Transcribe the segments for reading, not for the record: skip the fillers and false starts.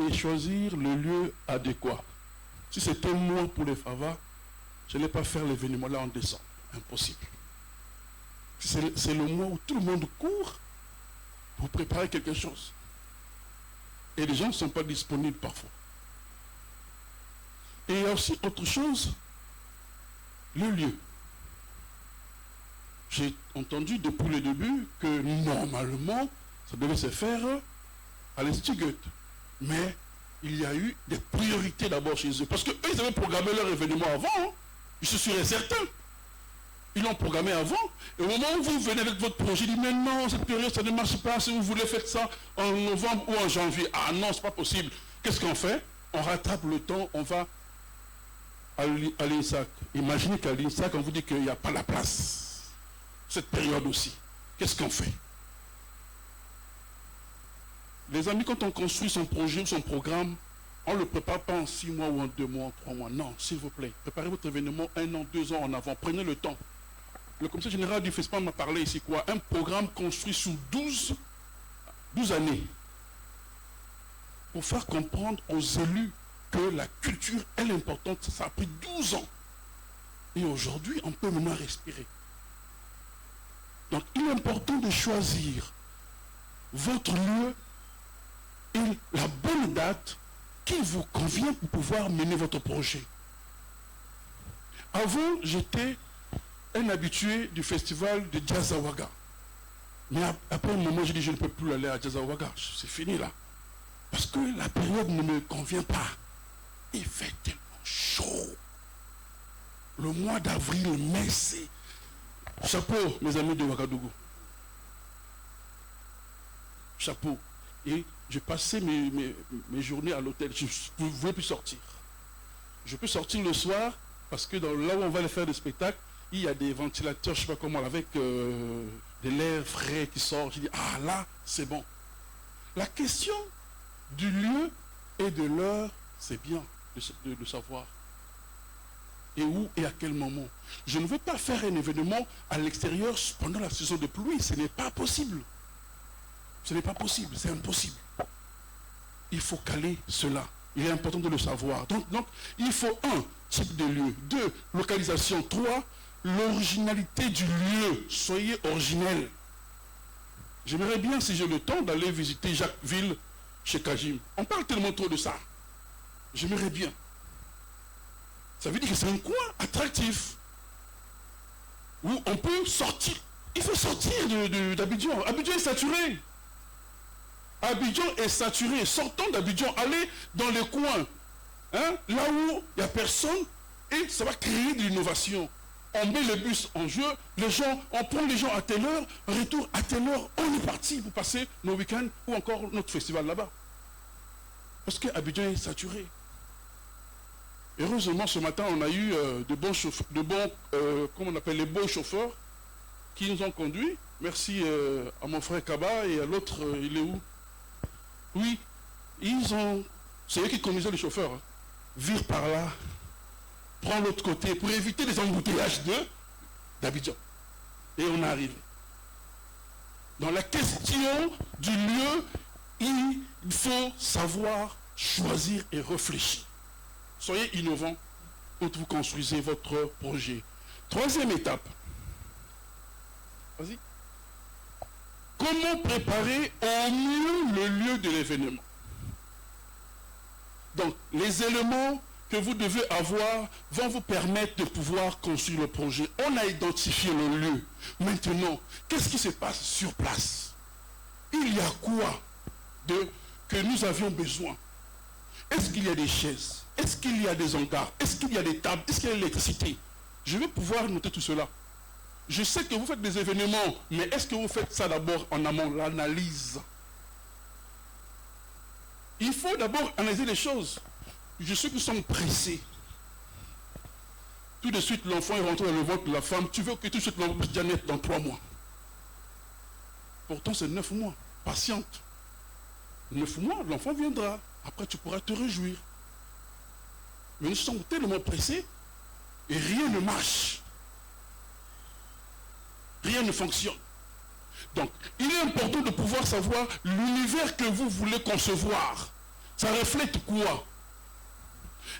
et choisir le lieu adéquat. Si c'était moi pour les Fava, je n'allais pas faire l'événement là en décembre. Impossible. C'est le mois où tout le monde court pour préparer quelque chose. Et les gens ne sont pas disponibles parfois. Et il y a aussi autre chose, le lieu. J'ai entendu depuis le début que normalement, ça devait se faire à l'Institut. Mais il y a eu des priorités d'abord chez eux. Parce qu'eux, ils avaient programmé leur événement avant. Hein. Je suis sûr et certain. Ils l'ont programmé avant. Et au moment où vous venez avec votre projet, ils disent, mais non, cette période, ça ne marche pas. Si vous voulez faire ça en novembre ou en janvier. Ah non, c'est pas possible. Qu'est-ce qu'on fait? On rattrape le temps, on va à l'INSAC. Imaginez qu'à l'INSAC, on vous dit qu'il n'y a pas la place. Cette période aussi. Qu'est-ce qu'on fait? Les amis, quand on construit son projet ou son programme, on ne le prépare pas en 6 mois ou en 2 mois, en 3 mois. Non, s'il vous plaît. Préparez votre événement 1 an, 2 ans en avant. Prenez le temps. Le commissaire général du FESPAN m'a parlé ici quoi? Un programme construit sous 12 années. Pour faire comprendre aux élus que la culture est importante. Ça a pris 12 ans. Et aujourd'hui, on peut maintenant respirer. Donc, il est important de choisir votre lieu et la bonne date qui vous convient pour pouvoir mener votre projet. Avant, j'étais un habitué du festival de Djazawaga. Mais après un moment, j'ai dit, je ne peux plus aller à Djazawaga. C'est fini là. Parce que la période ne me convient pas. Il fait tellement chaud. Le mois d'avril, mai, c'est... Chapeau, mes amis de Ouagadougou. Chapeau. Et j'ai passé mes journées à l'hôtel. Je ne voulais plus sortir. Je peux sortir le soir parce que là où on va aller faire des spectacles, il y a des ventilateurs, je ne sais pas comment, avec de l'air frais qui sort. Je dis, ah là, c'est bon. La question du lieu et de l'heure, c'est bien de savoir. Et où et à quel moment. Je ne veux pas faire un événement à l'extérieur pendant la saison de pluie. Ce n'est pas possible. Ce n'est pas possible, c'est impossible. Il faut caler cela. Il est important de le savoir. Donc il faut 1, type de lieu. 2, localisation. 3, l'originalité du lieu. Soyez originel. J'aimerais bien, si j'ai le temps, d'aller visiter Jacquesville chez Kajim. On parle tellement trop de ça. J'aimerais bien. Ça veut dire que c'est un coin attractif où on peut sortir. Il faut sortir d'Abidjan. Abidjan est saturé. Abidjan est saturé. Sortons d'Abidjan, allez dans les coins, hein, là où il n'y a personne, et ça va créer de l'innovation. On met le bus en jeu, les gens, on prend les gens à telle heure, retour à telle heure, on est parti pour passer nos week-ends ou encore notre festival là-bas. Parce qu'Abidjan est saturé. Heureusement, ce matin, on a eu de bons chauffeurs, comment on appelle, les beaux chauffeurs qui nous ont conduits. Merci à mon frère Kaba et à l'autre, il est où? Oui, c'est eux qui conduisaient les chauffeurs. Hein. Vire par là, prends l'autre côté pour éviter les embouteillages d'Abidjan. Et on arrive. Dans la question du lieu, il faut savoir choisir et réfléchir. Soyez innovants quand vous construisez votre projet. 3e étape. Vas-y. Comment préparer au mieux le lieu de l'événement? Donc, les éléments que vous devez avoir vont vous permettre de pouvoir construire le projet. On a identifié le lieu. Maintenant, qu'est-ce qui se passe sur place? Il y a quoi que nous avions besoin? Est-ce qu'il y a des chaises? Est-ce qu'il y a des hangars? Est-ce qu'il y a des tables? Est-ce qu'il y a de l'électricité? Je vais pouvoir noter tout cela. Je sais que vous faites des événements, mais est-ce que vous faites ça d'abord en amont, l'analyse? Il faut d'abord analyser les choses. Je sais que nous sommes pressés. Tout de suite, l'enfant est rentré dans le ventre de la femme. Tu veux que tout de suite l'enfant soit naître dans 3 mois. Pourtant, c'est 9 mois. Patiente. 9 mois, l'enfant viendra. Après, tu pourras te réjouir. Mais nous sommes tellement pressés et rien ne marche. Rien ne fonctionne. Donc, il est important de pouvoir savoir l'univers que vous voulez concevoir. Ça reflète quoi?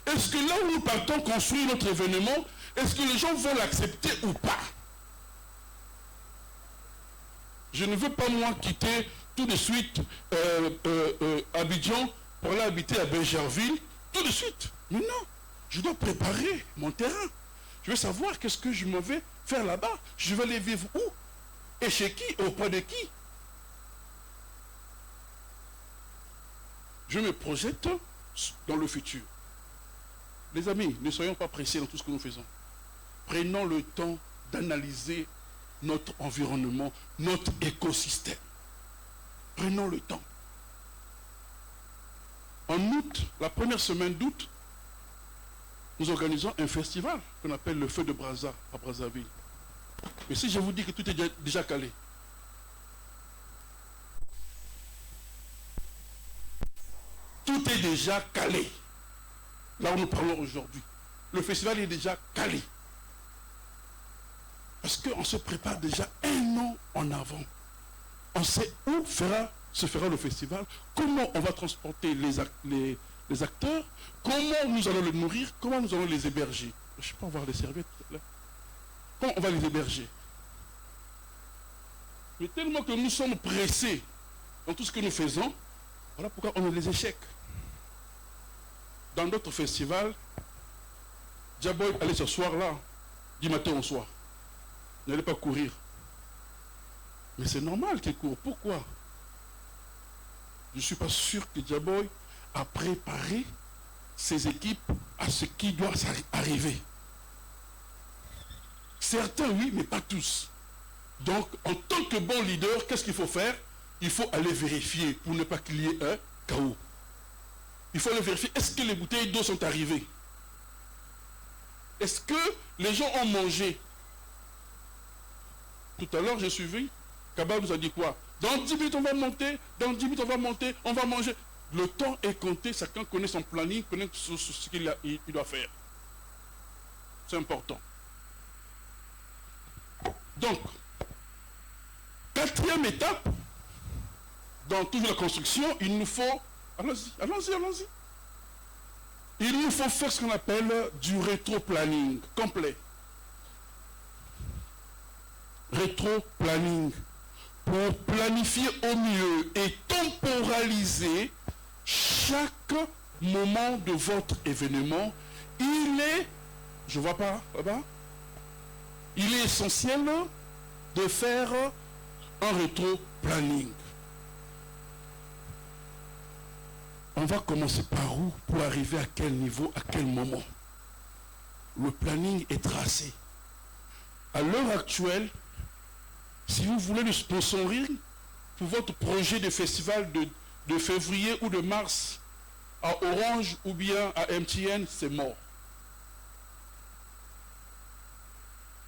Est-ce que là où nous partons construire notre événement, est-ce que les gens vont l'accepter ou pas? Je ne veux pas, moi, quitter tout de suite Abidjan pour aller habiter à Bécherville, tout de suite. Mais non, je dois préparer mon terrain. Je veux savoir qu'est-ce que je m'en vais faire là-bas. Je vais aller vivre où? Et chez qui? Auprès de qui? Je me projette dans le futur. Les amis, ne soyons pas pressés dans tout ce que nous faisons. Prenons le temps d'analyser notre environnement, notre écosystème. Prenons le temps. En août, la première semaine d'août, nous organisons un festival qu'on appelle le Feu de Brazza à Brazzaville. Mais si je vous dis que tout est déjà calé, tout est déjà calé. Là où nous parlons aujourd'hui. Le festival est déjà calé. Parce qu'on se prépare déjà un an en avant. On sait où se fera le festival, comment on va transporter les acteurs, comment nous allons les nourrir, comment nous allons les héberger. Je ne sais pas, on va voir les serviettes là. Comment on va les héberger. Mais tellement que nous sommes pressés dans tout ce que nous faisons, voilà pourquoi on a les échecs. Dans d'autres festivals, Diaboy allait ce soir-là, du matin au soir. N'allez pas courir. Mais c'est normal qu'il court. Pourquoi? Je ne suis pas sûr que Diaboy a préparé ses équipes à ce qui doit arriver. Certains, oui, mais pas tous. Donc, en tant que bon leader, qu'est-ce qu'il faut faire? Il faut aller vérifier pour ne pas qu'il y ait un chaos. Il faut aller vérifier, est-ce que les bouteilles d'eau sont arrivées? Est-ce que les gens ont mangé? Tout à l'heure, j'ai suivi, Kaba nous a dit quoi? Dans 10 minutes, on va monter, dans 10 minutes, on va monter, on va manger. Le temps est compté, chacun connaît son planning, connaît ce qu'il doit faire. C'est important. Donc, quatrième étape, dans toute la construction, il nous faut, allons-y. Il nous faut faire ce qu'on appelle du rétro-planning complet. Rétro-planning. Pour planifier au mieux et temporaliser chaque moment de votre événement, il est, je ne vois pas là-bas, il est essentiel de faire un rétro-planning. On va commencer par où pour arriver à quel niveau, à quel moment? Le planning est tracé. À l'heure actuelle, si vous voulez le sponsoring pour votre projet de festival de février ou de mars à Orange ou bien à MTN, c'est mort.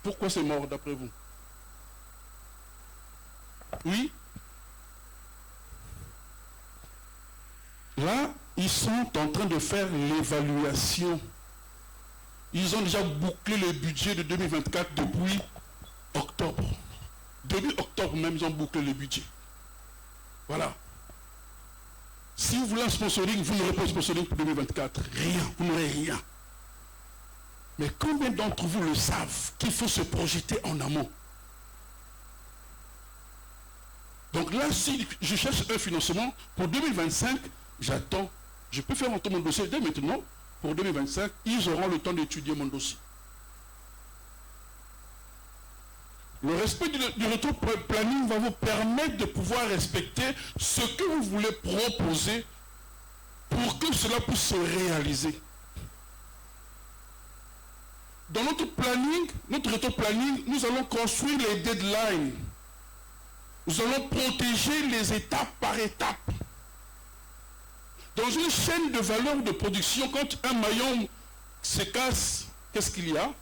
Pourquoi c'est mort d'après vous? Oui? Là, ils sont en train de faire l'évaluation. Ils ont déjà bouclé le budget de 2024 depuis octobre. Début octobre même, ils ont bouclé le budget. Voilà. Si vous voulez un sponsoring, vous n'aurez pas de sponsoring pour 2024. Rien, vous n'aurez rien. Mais combien d'entre vous le savent qu'il faut se projeter en amont? Donc là, si je cherche un financement pour 2025, j'attends. Je peux faire entrer mon dossier dès maintenant. Pour 2025, ils auront le temps d'étudier mon dossier. Le respect du rétro-planning va vous permettre de pouvoir respecter ce que vous voulez proposer pour que cela puisse se réaliser. Dans notre planning, notre rétro-planning, nous allons construire les deadlines. Nous allons protéger les étapes par étape. Dans une chaîne de valeur de production, quand un maillon se casse, qu'est-ce qu'il y a?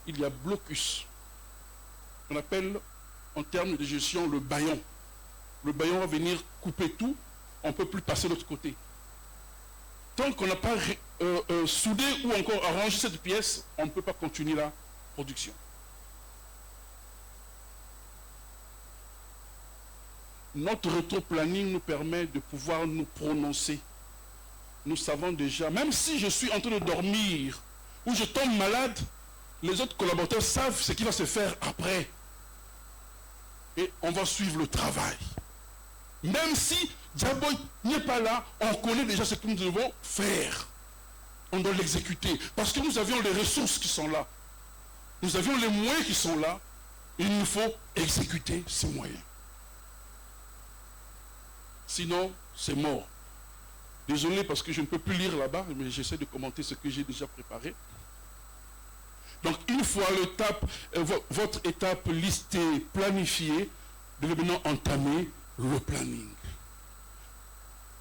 Il y a blocus. On appelle en termes de gestion le baillon. Le baillon va venir couper tout, on ne peut plus passer de l'autre côté. Tant qu'on n'a pas soudé ou encore arrangé cette pièce, on ne peut pas continuer la production. Notre rétro-planning nous permet de pouvoir nous prononcer nous savons déjà, même si je suis en train de dormir ou je tombe malade, les autres collaborateurs savent ce qui va se faire après. Et on va suivre le travail. Même si Diaboy n'est pas là, on connaît déjà ce que nous devons faire. On doit l'exécuter. Parce que nous avions les ressources qui sont là. Nous avions les moyens qui sont là. Il nous faut exécuter ces moyens. Sinon, c'est mort. Désolé parce que je ne peux plus lire là-bas, mais j'essaie de commenter ce que j'ai déjà préparé. Donc, une fois votre étape listée, planifiée, vous devez maintenant entamer le planning.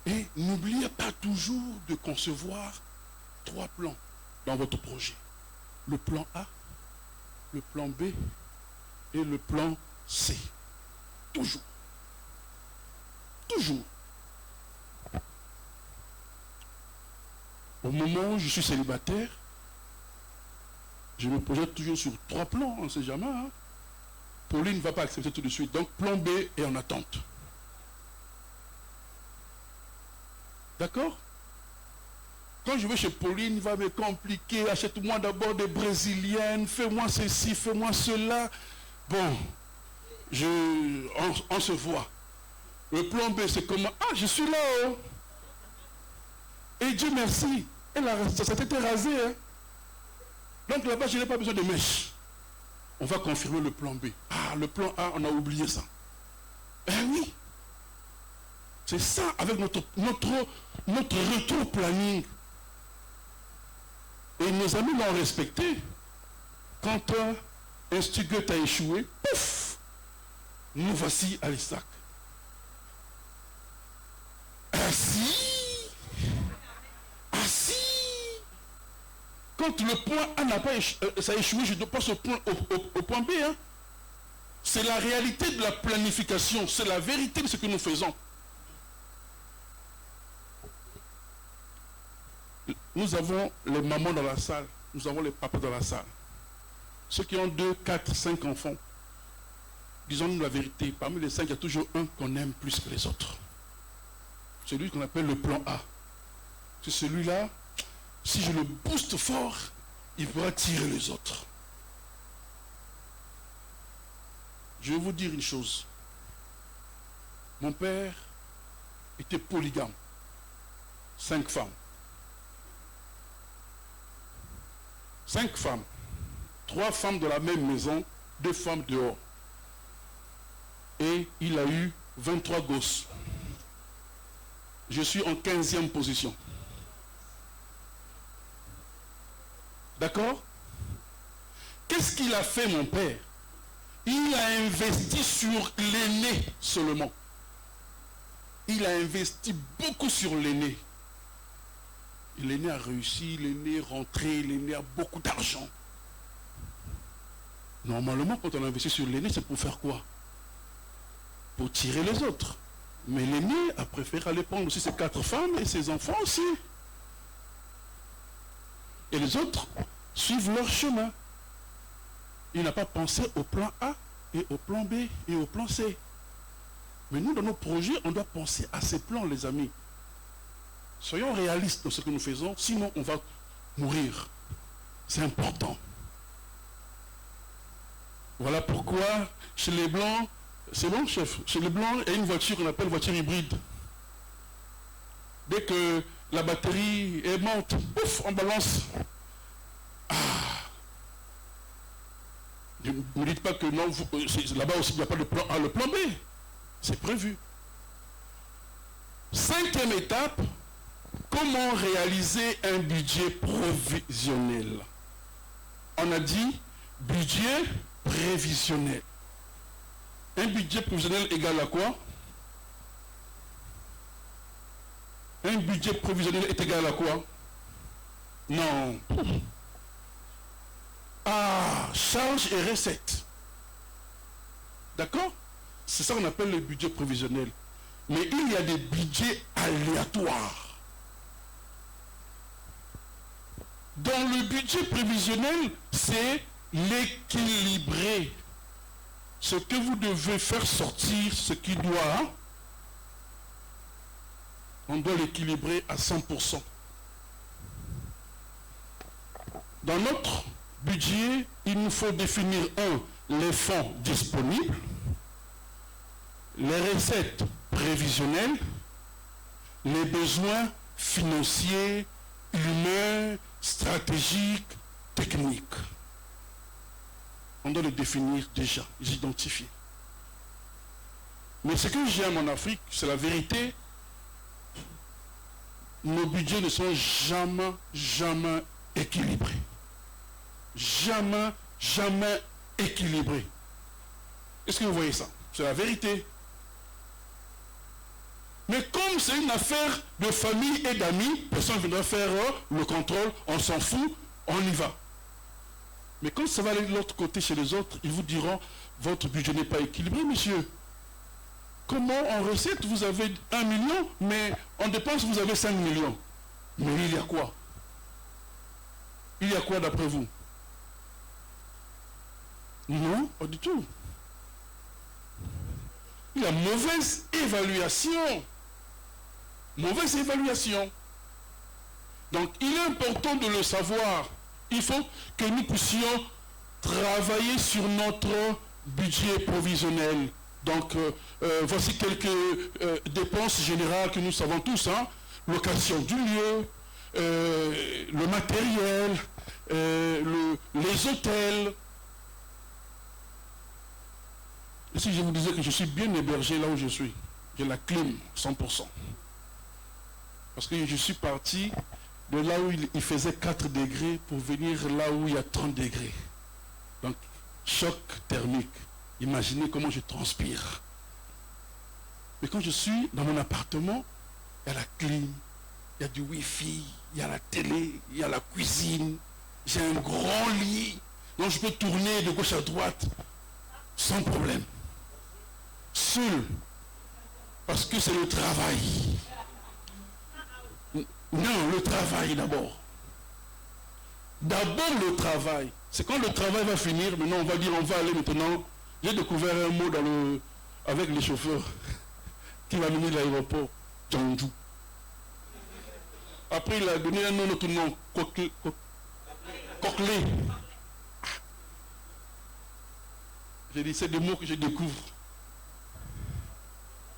Et n'oubliez pas toujours de concevoir 3 plans dans votre projet. Le plan A, le plan B et le plan C. Toujours. Toujours. Au moment où je suis célibataire, je me projette toujours sur 3 plans, on ne sait jamais. Hein? Pauline ne va pas accepter tout de suite. Donc plan B est en attente. D'accord? Quand je vais chez Pauline, il va me compliquer. Achète-moi d'abord des brésiliennes, fais-moi ceci, fais-moi cela. Bon, on se voit. Le plan B, c'est comment? Ah, je suis là. Oh. Et Dieu merci, ça s'est été rasé. Hein? Donc là-bas, je n'ai pas besoin de mèches. On va confirmer le plan B. Ah, le plan A, on a oublié ça. Eh oui. C'est ça avec notre retour planning. Et nos amis l'ont respecté. Quand un Stuttgart a échoué, pouf, nous voici à l'Isaac. Assis. Quand le point A n'a pas ça a échoué, je passe au point B. Hein. C'est la réalité de la planification. C'est la vérité de ce que nous faisons. Nous avons les mamans dans la salle. Nous avons les papas dans la salle. Ceux qui ont 2, 4, 5 enfants. Disons-nous la vérité. Parmi les 5, il y a toujours un qu'on aime plus que les autres. Celui qu'on appelle le plan A. C'est celui-là, si je le booste fort, il pourra tirer les autres. Je vais vous dire une chose. Mon père était polygame. 5 femmes. 5 femmes. 3 femmes de la même maison, 2 femmes dehors. Et il a eu 23 gosses. Je suis en 15e position. D'accord? Qu'est-ce qu'il a fait, mon père? Il a investi sur l'aîné seulement. Il a investi beaucoup sur l'aîné. L'aîné a réussi, l'aîné est rentré, l'aîné a beaucoup d'argent. Normalement, quand on investit sur l'aîné, c'est pour faire quoi? Pour tirer les autres. Mais l'aîné a préféré aller prendre aussi ses 4 femmes et ses enfants aussi. Et les autres suivent leur chemin. Il n'a pas pensé au plan A et au plan B et au plan C. Mais nous, dans nos projets, on doit penser à ces plans, les amis. Soyons réalistes dans ce que nous faisons, sinon on va mourir. C'est important. Voilà pourquoi, chez les Blancs, c'est bon, chef, chez les Blancs, il y a une voiture qu'on appelle voiture hybride. Dès que la batterie est morte, pouf, on balance. Ah. Ne me dites pas que non, là-bas aussi, il n'y a pas de plan A, le plan B. C'est prévu. 5e étape, comment réaliser un budget prévisionnel? On a dit budget prévisionnel. Un budget prévisionnel égale à quoi? Un budget prévisionnel est égal à quoi? Non. Ah, charges et recettes. D'accord? C'est ça qu'on appelle le budget prévisionnel. Mais il y a des budgets aléatoires. Dans le budget prévisionnel, c'est l'équilibré. Ce que vous devez faire sortir, ce qui doit, on doit l'équilibrer à 100%. Dans notre budget, il nous faut définir, les fonds disponibles, les recettes prévisionnelles, les besoins financiers, humains, stratégiques, techniques. On doit les définir déjà, les identifier. Mais ce que j'aime en Afrique, c'est la vérité. Nos budgets ne sont jamais équilibrés. Jamais équilibrés. Est-ce que vous voyez ça? C'est la vérité. Mais comme c'est une affaire de famille et d'amis, personne ne viendra faire le contrôle, on s'en fout, on y va. Mais quand ça va aller de l'autre côté chez les autres, ils vous diront, votre budget n'est pas équilibré, monsieur. Comment en recette vous avez 1 million, mais en dépense vous avez 5 millions? Mais il y a quoi? Il y a quoi d'après vous? Non, pas du tout. Il y a mauvaise évaluation. Mauvaise évaluation. Donc il est important de le savoir. Il faut que nous puissions travailler sur notre budget provisionnel. Donc voici quelques dépenses générales que nous savons tous. Location du lieu, le matériel, les hôtels. Et si je vous disais que je suis bien hébergé là où je suis, j'ai la clim 100%. Parce que je suis parti de là où il faisait 4 degrés pour venir là où il y a 30 degrés. Donc, choc thermique. Imaginez comment je transpire. Mais quand je suis dans mon appartement, il y a la clim, il y a du wifi, il y a la télé, il y a la cuisine, j'ai un grand lit, donc je peux tourner de gauche à droite sans problème. Seul, parce que c'est le travail. Non, le travail d'abord. D'abord le travail. C'est quand le travail va finir, maintenant on va dire, on va aller maintenant. J'ai découvert un mot avec les chauffeurs qui m'a mené à l'aéroport, Djandjou. Après il a donné un autre nom, Coquelé. J'ai dit, c'est des mots que je découvre.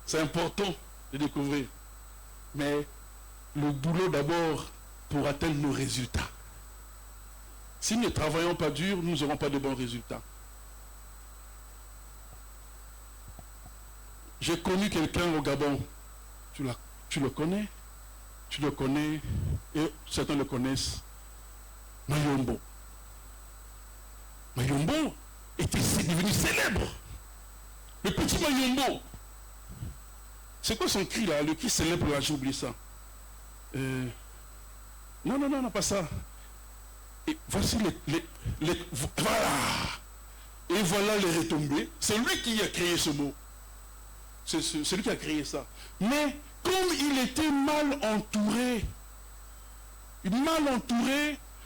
C'est important de découvrir. Mais le boulot d'abord pour atteindre nos résultats. Si nous ne travaillons pas dur, nous n'aurons pas de bons résultats. J'ai connu quelqu'un au Gabon. Tu le connais? Tu le connais, et certains le connaissent. Mayombo. Mayombo était devenu célèbre. Le petit Mayombo. C'est quoi son cri là? Le cri célèbre là, j'ai oublié ça. Non, pas ça. Et voici voilà. Et voilà les retombées. C'est lui qui a créé ce mot. C'est lui qui a créé ça. Mais comme il était mal entouré,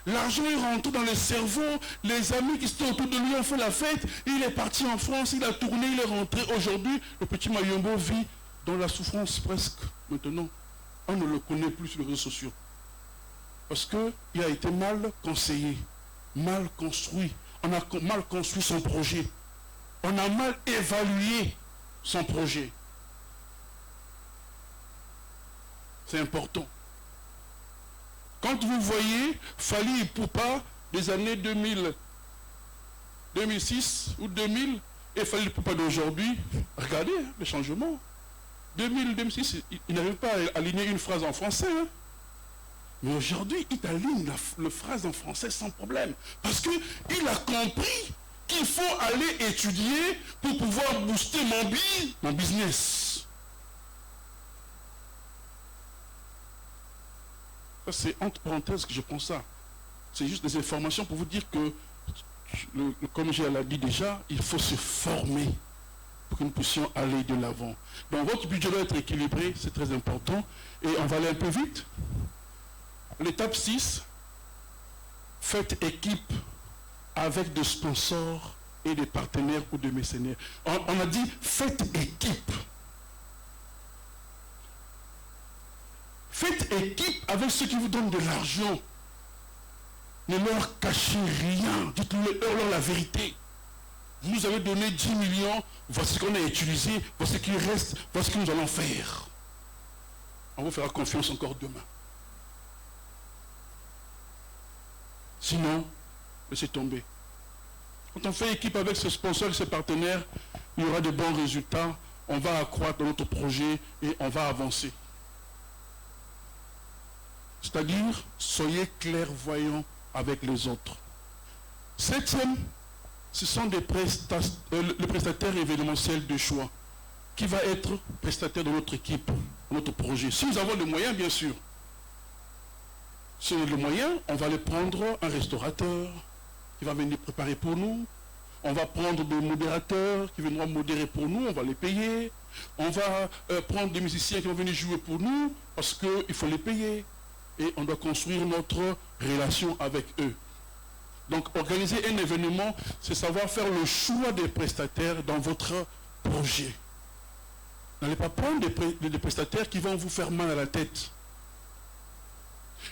l'argent est rentré dans le cerveau, les amis qui étaient autour de lui ont fait la fête, il est parti en France, il a tourné, il est rentré. Aujourd'hui, le petit Mayombo vit dans la souffrance presque. Maintenant, on ne le connaît plus sur les réseaux sociaux. Parce qu'il a été mal conseillé, mal construit. On a mal construit son projet. On a mal évalué son projet. C'est important. Quand vous voyez Fally Ipupa des années 2006 ou 2000 et Fally Ipupa d'aujourd'hui, regardez les changements. 2006, il n'arrive pas à aligner une phrase en français. Mais aujourd'hui, il aligne la phrase en français sans problème. Parce qu'il a compris qu'il faut aller étudier pour pouvoir booster mon business. Ça, c'est entre parenthèses que je prends ça. C'est juste des informations pour vous dire que, comme je l'ai dit déjà, il faut se former pour que nous puissions aller de l'avant. Donc votre budget doit être équilibré, c'est très important. Et on va aller un peu vite. L'étape 6, faites équipe avec des sponsors et des partenaires ou des mécénaires. On a dit, faites équipe. Faites équipe avec ceux qui vous donnent de l'argent. Ne leur cachez rien. Dites-leur la vérité. Vous nous avez donné 10 millions, voici ce qu'on a utilisé, voici ce qu'il reste, voici ce que nous allons faire. On vous fera confiance encore demain. Sinon, laissez tomber. Quand on fait équipe avec ses sponsors et ses partenaires, il y aura de bons résultats, on va accroître dans notre projet et on va avancer. C'est-à-dire, soyez clairvoyants avec les autres. Septième, ce sont le prestataire événementiel de choix qui va être prestataire de notre équipe, de notre projet. Si nous avons les moyens, bien sûr. Si on a les moyens, on va aller prendre un restaurateur qui va venir préparer pour nous. On va prendre des modérateurs qui viendront modérer pour nous, on va les payer. On va prendre des musiciens qui vont venir jouer pour nous parce qu'il faut les payer. Et on doit construire notre relation avec eux. Donc, organiser un événement, c'est savoir faire le choix des prestataires dans votre projet. N'allez pas prendre des prestataires qui vont vous faire mal à la tête.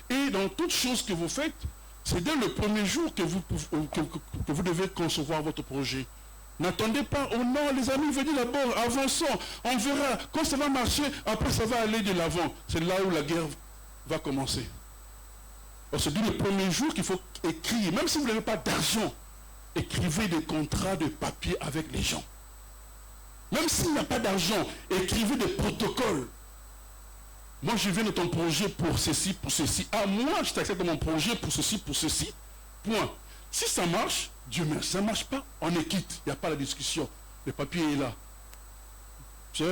Et dans toute chose que vous faites, c'est dès le premier jour que vous devez concevoir votre projet. N'attendez pas, oh non, les amis, venez d'abord, avançons, on verra. Quand ça va marcher, après ça va aller de l'avant. C'est là où la guerre va commencer. C'est dès le premier jour qu'il faut écrire, même si vous n'avez pas d'argent, écrivez des contrats de papier avec les gens. Même s'il n'y a pas d'argent, écrivez des protocoles. Moi, je viens de ton projet pour ceci, pour ceci. Ah, moi, je t'accepte mon projet pour ceci, point. Si ça marche, Dieu merci. Ça ne marche pas, on est quitte. Il n'y a pas la discussion. Le papier est là. Vous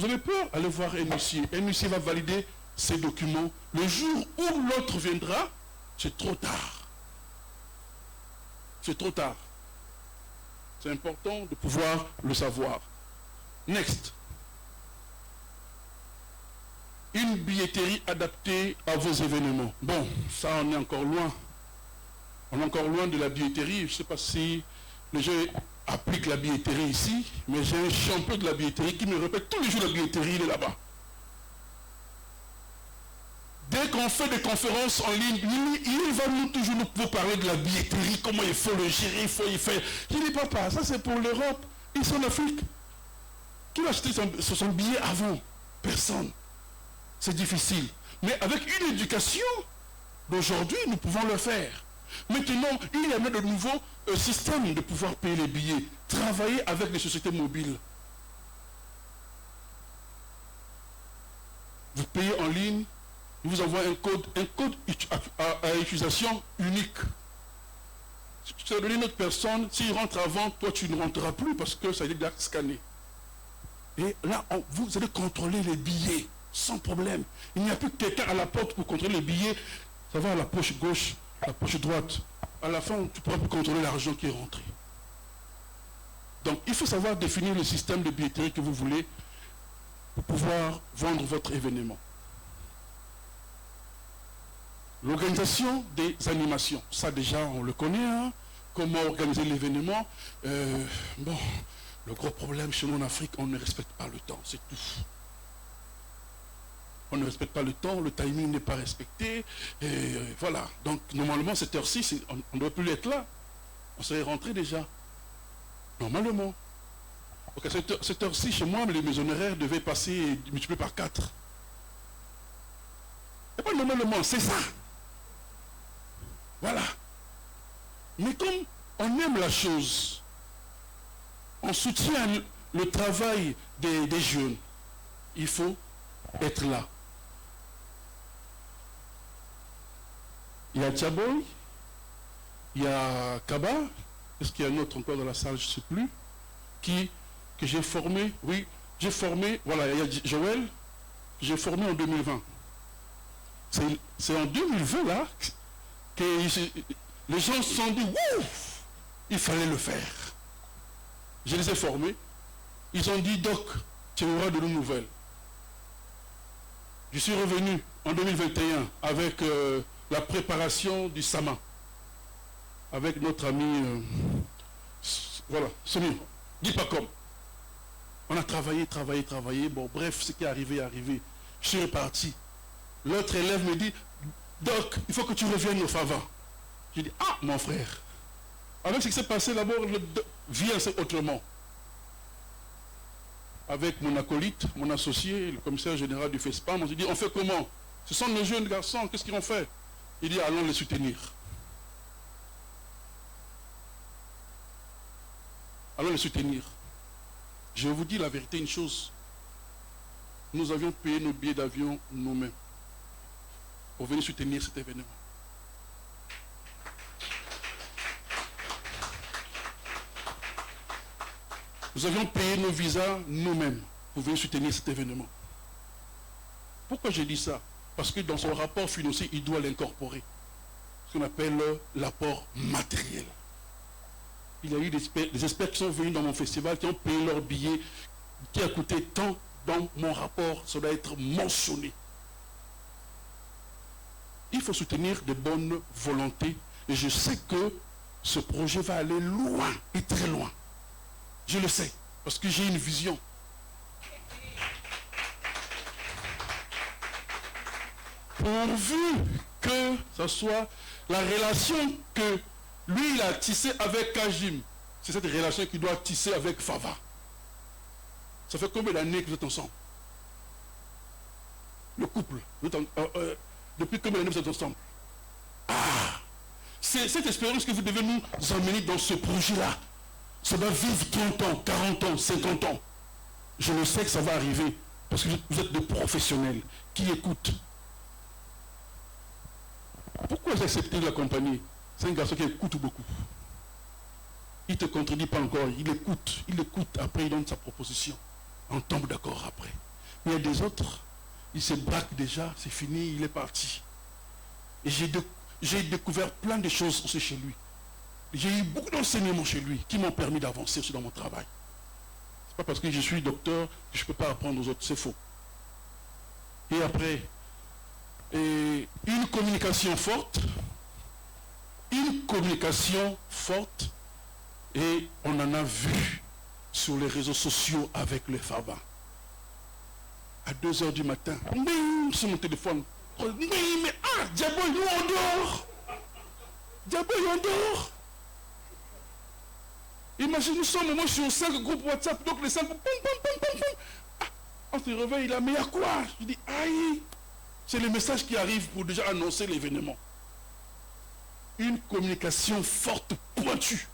avez peur, allez voir un huissier. Un huissier va valider ces documents. Le jour où l'autre viendra, c'est trop tard. C'est trop tard. C'est important de pouvoir le savoir. Next. Une billetterie adaptée à vos événements. Bon, ça on est encore loin. On est encore loin de la billetterie. Je ne sais pas si les gens appliquent la billetterie ici, mais j'ai un champion de la billetterie qui me répète tous les jours la billetterie, il est là-bas. Dès qu'on fait des conférences en ligne, il va toujours vous parler de la billetterie, comment il faut le gérer, il faut y faire. Je dis papa, ça c'est pour l'Europe, ici en Afrique. Qui va acheter son billet avant? Personne. C'est difficile. Mais avec une éducation d'aujourd'hui, nous pouvons le faire. Maintenant, il y a de nouveaux systèmes de pouvoir payer les billets. Travailler avec les sociétés mobiles. Vous payez en ligne, il vous envoie un code à utilisation unique. Si tu as donné une autre personne, s'il rentre avant, toi tu ne rentreras plus parce que ça est déjà scanné. Et là, vous allez contrôler les billets sans problème. Il n'y a plus quelqu'un à la porte pour contrôler les billets. Ça va à la poche gauche, à la poche droite. À la fin, tu pourras plus contrôler l'argent qui est rentré. Donc, il faut savoir définir le système de billetterie que vous voulez pour pouvoir vendre votre événement. L'organisation des animations. Ça, déjà, on le connaît. Hein? Comment organiser l'événement. Bon, le gros problème chez nous en Afrique, on ne respecte pas le temps. C'est tout. On ne respecte pas le temps, le timing n'est pas respecté. Et voilà. Donc, normalement, cette heure-ci, on ne doit plus être là. On serait rentré déjà. Normalement. Donc, à cette heure-ci, chez moi, les maisons honoraires devaient passer multipliés par 4. Et pas normalement, c'est ça. Voilà. Mais comme on aime la chose, on soutient le travail des jeunes, il faut être là. Il y a Tchaboy, il y a Kaba, est-ce qu'il y a un autre encore dans la salle, je ne sais plus, que j'ai formé, oui, j'ai formé, voilà, il y a Joël, que j'ai formé en 2020. C'est en 2020 là que les gens se sont dit, ouf, il fallait le faire. Je les ai formés, ils ont dit, Doc, tu auras de nos nouvelles. Je suis revenu en 2021 avec la préparation du Sama, avec notre ami, voilà, Samir, dis pas comme. On a travaillé. Bon, bref, ce qui est arrivé est arrivé. Je suis reparti. L'autre élève me dit, Doc, il faut que tu reviennes au Fava. J'ai dit, ah, mon frère, avec ce qui s'est passé d'abord, viens autrement. Avec mon acolyte, mon associé, le commissaire général du FESPAM, on s'est dit, on fait comment? Ce sont nos jeunes garçons, qu'est-ce qu'ils ont fait? Il dit, allons les soutenir. Allons les soutenir. Je vous dis la vérité, une chose. Nous avions payé nos billets d'avion nous-mêmes pour venir soutenir cet événement. Nous avions payé nos visas nous-mêmes pour venir soutenir cet événement. Pourquoi j'ai dit ça? Parce que dans son rapport financier, il doit l'incorporer. Ce qu'on appelle l'apport matériel. Il y a eu des experts qui sont venus dans mon festival, qui ont payé leur billet, qui a coûté tant dans mon rapport. Ça doit être mentionné. Il faut soutenir de bonnes volontés. Et je sais que ce projet va aller loin et très loin. Je le sais, parce que j'ai une vision. Pourvu que ce soit la relation que lui, il a tissée avec Kajim, c'est cette relation qu'il doit tisser avec Fava. Ça fait combien d'années que vous êtes ensemble? Le couple, depuis combien d'années vous êtes ensemble? Ah, c'est cette expérience que vous devez nous emmener dans ce projet-là. Ça va vivre 30 ans, 40 ans, 50 ans. Je le sais que ça va arriver, parce que vous êtes des professionnels qui écoutent. Pourquoi j'ai accepté de l'accompagner? C'est un garçon qui écoute beaucoup. Il ne te contredit pas encore, il écoute, après il donne sa proposition. On tombe d'accord après. Mais il y a des autres, il se braque déjà, c'est fini, il est parti. Et j'ai découvert plein de choses aussi chez lui. J'ai eu beaucoup d'enseignements chez lui qui m'ont permis d'avancer aussi dans mon travail. Ce n'est pas parce que je suis docteur que je ne peux pas apprendre aux autres, c'est faux. Et après, une communication forte, et on en a vu sur les réseaux sociaux avec le Fava. À 2h du matin, sur mon téléphone, mais Diabo, nous on dort. Diabo, on dort. Imagine, nous sommes, moi je suis au 5 groupes WhatsApp, donc les 5, on se réveille là, mais il y a quoi? Je dis, aïe, c'est les messages qui arrivent pour déjà annoncer l'événement. Une communication forte, pointue,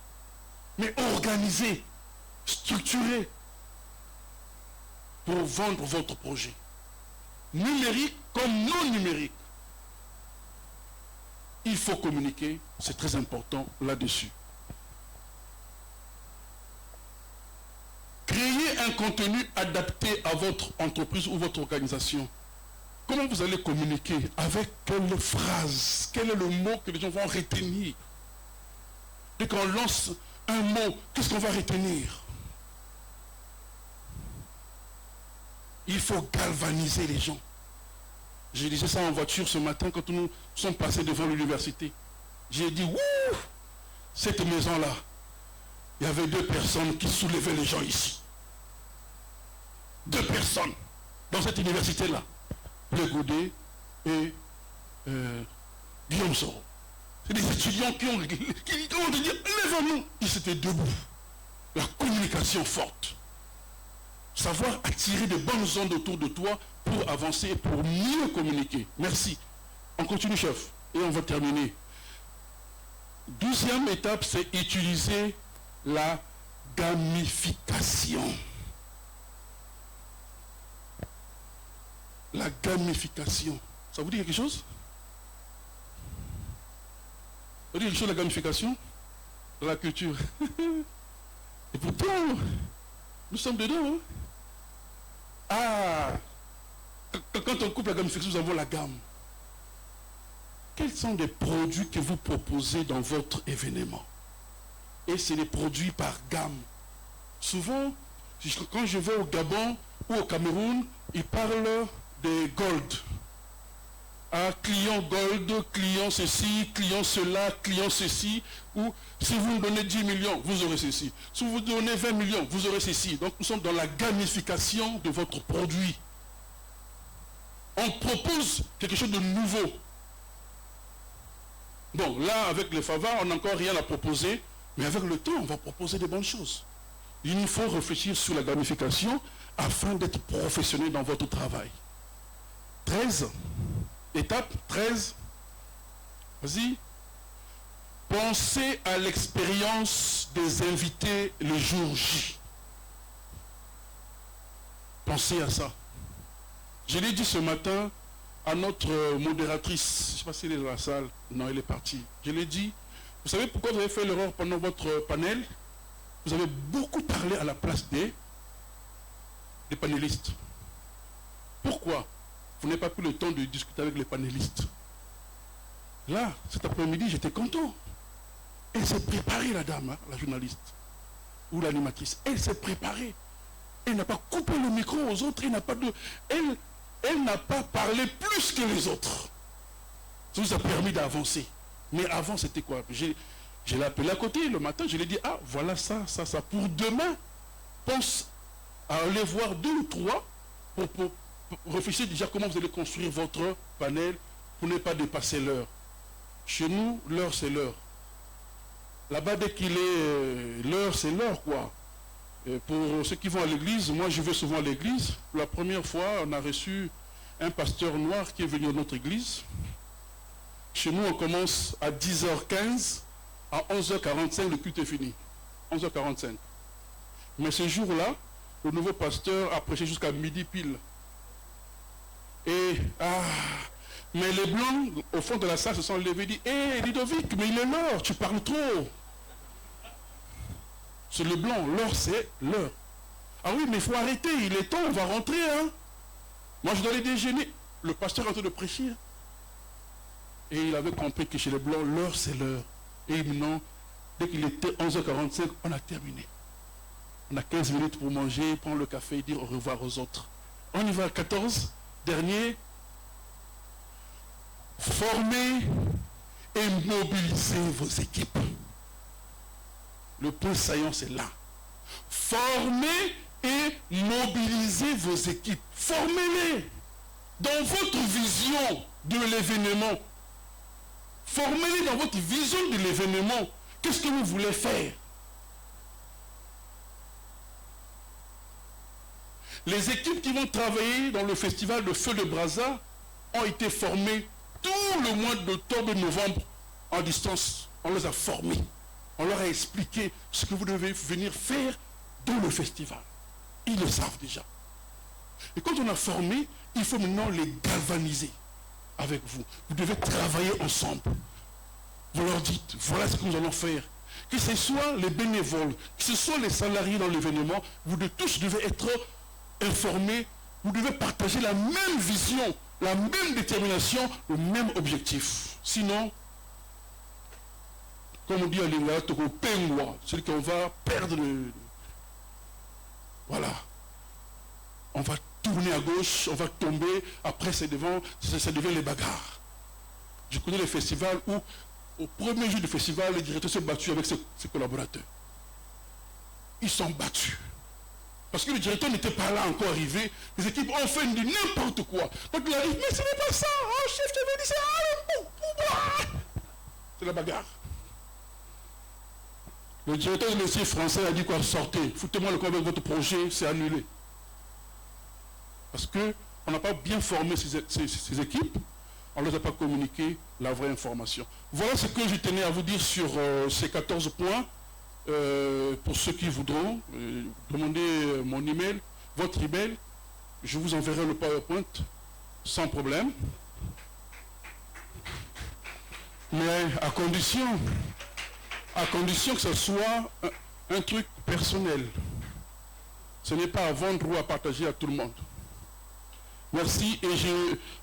mais organisée, structurée, pour vendre votre projet. Numérique comme non numérique. Il faut communiquer, c'est très important là-dessus. Créer un contenu adapté à votre entreprise ou votre organisation. Comment vous allez communiquer? Avec quelle phrase? Quel est le mot que les gens vont retenir? Dès qu'on lance un mot, qu'est-ce qu'on va retenir? Il faut galvaniser les gens. Je disais ça en voiture ce matin quand nous sommes passés devant l'université. J'ai dit, wouh, cette maison-là, il y avait 2 personnes qui soulevaient les gens ici. 2 personnes dans cette université-là. Le Goudet et Guillaume Soro. C'est des étudiants qui ont dit, lève-nous. Ils étaient debout. La communication forte. Savoir attirer de bonnes ondes autour de toi pour avancer et pour mieux communiquer. Merci. On continue, chef. Et on va terminer. 12e étape, c'est utiliser la gamification. La gamification. Ça vous dit quelque chose? Ça vous dit quelque chose, la gamification? Dans la culture. Et pourtant, nous sommes dedans. Hein? Ah, quand on coupe la gamification, nous avons la gamme. Quels sont les produits que vous proposez dans votre événement? Et c'est les produits par gamme. Souvent, quand je vais au Gabon ou au Cameroun, ils parlent des gold. Ah, client gold, client ceci, client cela, client ceci. Ou si vous me donnez 10 millions, vous aurez ceci. Si vous donnez 20 millions, vous aurez ceci. Donc nous sommes dans la gamification de votre produit. On propose quelque chose de nouveau. Bon, là, avec les FAVA, on n'a encore rien à proposer, mais avec le temps, on va proposer des bonnes choses. Il nous faut réfléchir sur la gamification afin d'être professionnel dans votre travail. 13, étape 13, vas-y. Pensez à l'expérience des invités le jour J. Pensez à ça. Je l'ai dit ce matin à notre modératrice, je ne sais pas si elle est dans la salle, non, elle est partie. Je l'ai dit, vous savez pourquoi vous avez fait l'erreur pendant votre panel? Vous avez beaucoup parlé à la place des panélistes. Pourquoi vous n'avez pas pris le temps de discuter avec les panélistes? Là, cet après-midi, j'étais content. Elle s'est préparée, la dame, hein, la journaliste, ou l'animatrice. Elle s'est préparée. Elle n'a pas coupé le micro aux autres. Elle n'a pas parlé plus que les autres. Ça vous a permis d'avancer. Mais avant, c'était quoi? Je l'ai appelé à côté le matin. Je lui ai dit, ah, voilà ça. Pour demain, pense à aller voir 2 ou 3 pour réfléchir déjà comment vous allez construire votre panel pour ne pas dépasser l'heure. Chez nous, l'heure, c'est l'heure. Là-bas, dès qu'il est l'heure, c'est l'heure, quoi. Et pour ceux qui vont à l'église, moi je vais souvent à l'église. La première fois, on a reçu un pasteur noir qui est venu à notre église. Chez nous, on commence à 10h15, à 11h45, le culte est fini. 11h45. Mais ce jour-là, le nouveau pasteur a prêché jusqu'à midi pile. Et, mais les blancs, au fond de la salle, se sont levés et dit, hé, Ludovic, mais il est l'heure, tu parles trop. C'est le blanc, l'heure c'est l'heure. Ah oui, mais il faut arrêter, il est temps, on va rentrer. Hein. Moi je dois aller déjeuner. Le pasteur est en train de prêcher. Et il avait compris que chez les blancs, l'heure c'est l'heure. Et maintenant, dès qu'il était 11h45, on a terminé. On a 15 minutes pour manger, prendre le café et dire au revoir aux autres. On y va à 14, dernier. Formez et mobilisez vos équipes. Le point saillant, c'est là. Formez et mobilisez vos équipes. Formez-les dans votre vision de l'événement. Formez-les dans votre vision de l'événement. Qu'est-ce que vous voulez faire? Les équipes qui vont travailler dans le festival de Feu de Brazza ont été formées tout le mois d'octobre-novembre en distance. On les a formés. On leur a expliqué ce que vous devez venir faire dans le festival. Ils le savent déjà. Et quand on a formé, il faut maintenant les galvaniser avec vous. Vous devez travailler ensemble. Vous leur dites, voilà ce que nous allons faire. Que ce soit les bénévoles, que ce soit les salariés dans l'événement, vous tous devez être informés, vous devez partager la même vision, la même détermination, le même objectif. Sinon, comme on dit à l'Ingala, celui qu'on va perdre Voilà. On va tourner à gauche, on va tomber, après c'est devant, ça devient les bagarres. Je connais les festivals où, au premier jour du festival, le directeur s'est battu avec ses collaborateurs. Ils sont battus. Parce que le directeur n'était pas là encore arrivé, les équipes ont fait n'importe quoi. Quand il arrive, mais ce n'est pas ça, oh chef, je t'avais dit ça, c'est la bagarre. Le directeur du métier français a dit quoi? Sortez, foutez-moi le camp avec votre projet, c'est annulé. Parce qu'on n'a pas bien formé ces équipes, on ne les a pas communiqué la vraie information. Voilà ce que je tenais à vous dire sur ces 14 points. Pour ceux qui voudront, demander mon email, votre email, je vous enverrai le PowerPoint sans problème. Mais à condition que ce soit un truc personnel. Ce n'est pas à vendre ou à partager à tout le monde. Merci. Et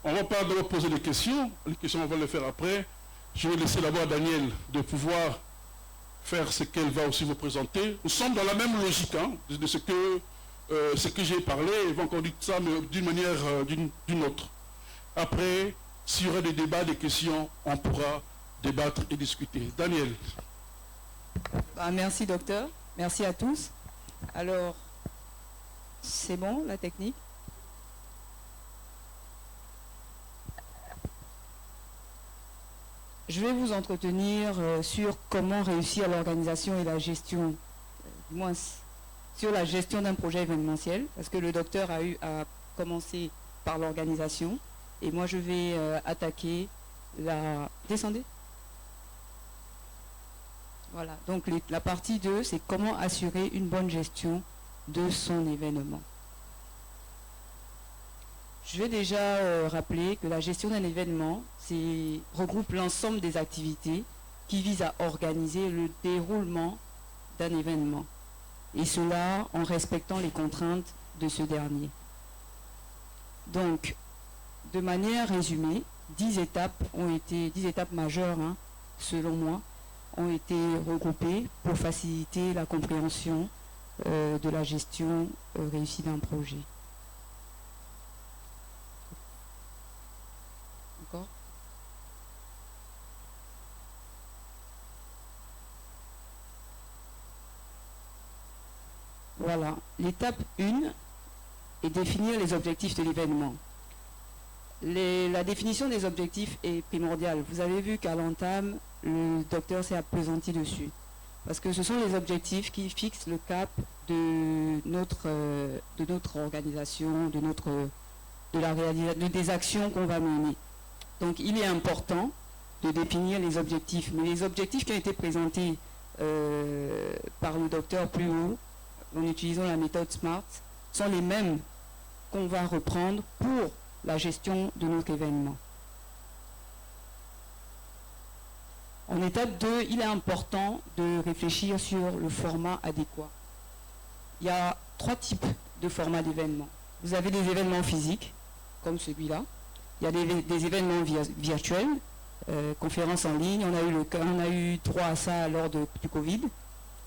on ne va pas d'abord poser des questions. Les questions, on va les faire après. Je vais laisser d'abord à Daniel de pouvoir faire ce qu'elle va aussi vous présenter. Nous sommes dans la même logique hein, de ce que j'ai parlé. Elle va encore dire ça, mais d'une manière d'une autre. Après, s'il y aura des débats, des questions, on pourra débattre et discuter. Daniel. Merci docteur, merci à tous. Alors, c'est bon la technique? je vais vous entretenir sur comment réussir l'organisation et la gestion, du moins sur la gestion d'un projet événementiel, parce que le docteur a commencé par l'organisation, et moi je vais attaquer la... Descendez. Voilà, donc la partie 2, c'est comment assurer une bonne gestion de son événement. Je vais déjà rappeler que la gestion d'un événement regroupe l'ensemble des activités qui visent à organiser le déroulement d'un événement, et cela en respectant les contraintes de ce dernier. Donc, de manière résumée, 10 étapes majeures, selon moi, ont été regroupées pour faciliter la compréhension de la gestion réussie d'un projet. D'accord ? Voilà. L'étape 1 est définir les objectifs de l'événement. La définition des objectifs est primordiale. Vous avez vu qu'à l'entame, le docteur s'est appesanti dessus. Parce que ce sont les objectifs qui fixent le cap de notre organisation, des actions qu'on va mener. Donc il est important de définir les objectifs. Mais les objectifs qui ont été présentés par le docteur plus haut, en utilisant la méthode SMART, sont les mêmes qu'on va reprendre pour la gestion de notre événement. En étape 2, il est important de réfléchir sur le format adéquat. Il y a 3 types de formats d'événements. Vous avez des événements physiques, comme celui-là. Il y a des événements virtuels, conférences en ligne. On a eu droit à ça lors du Covid.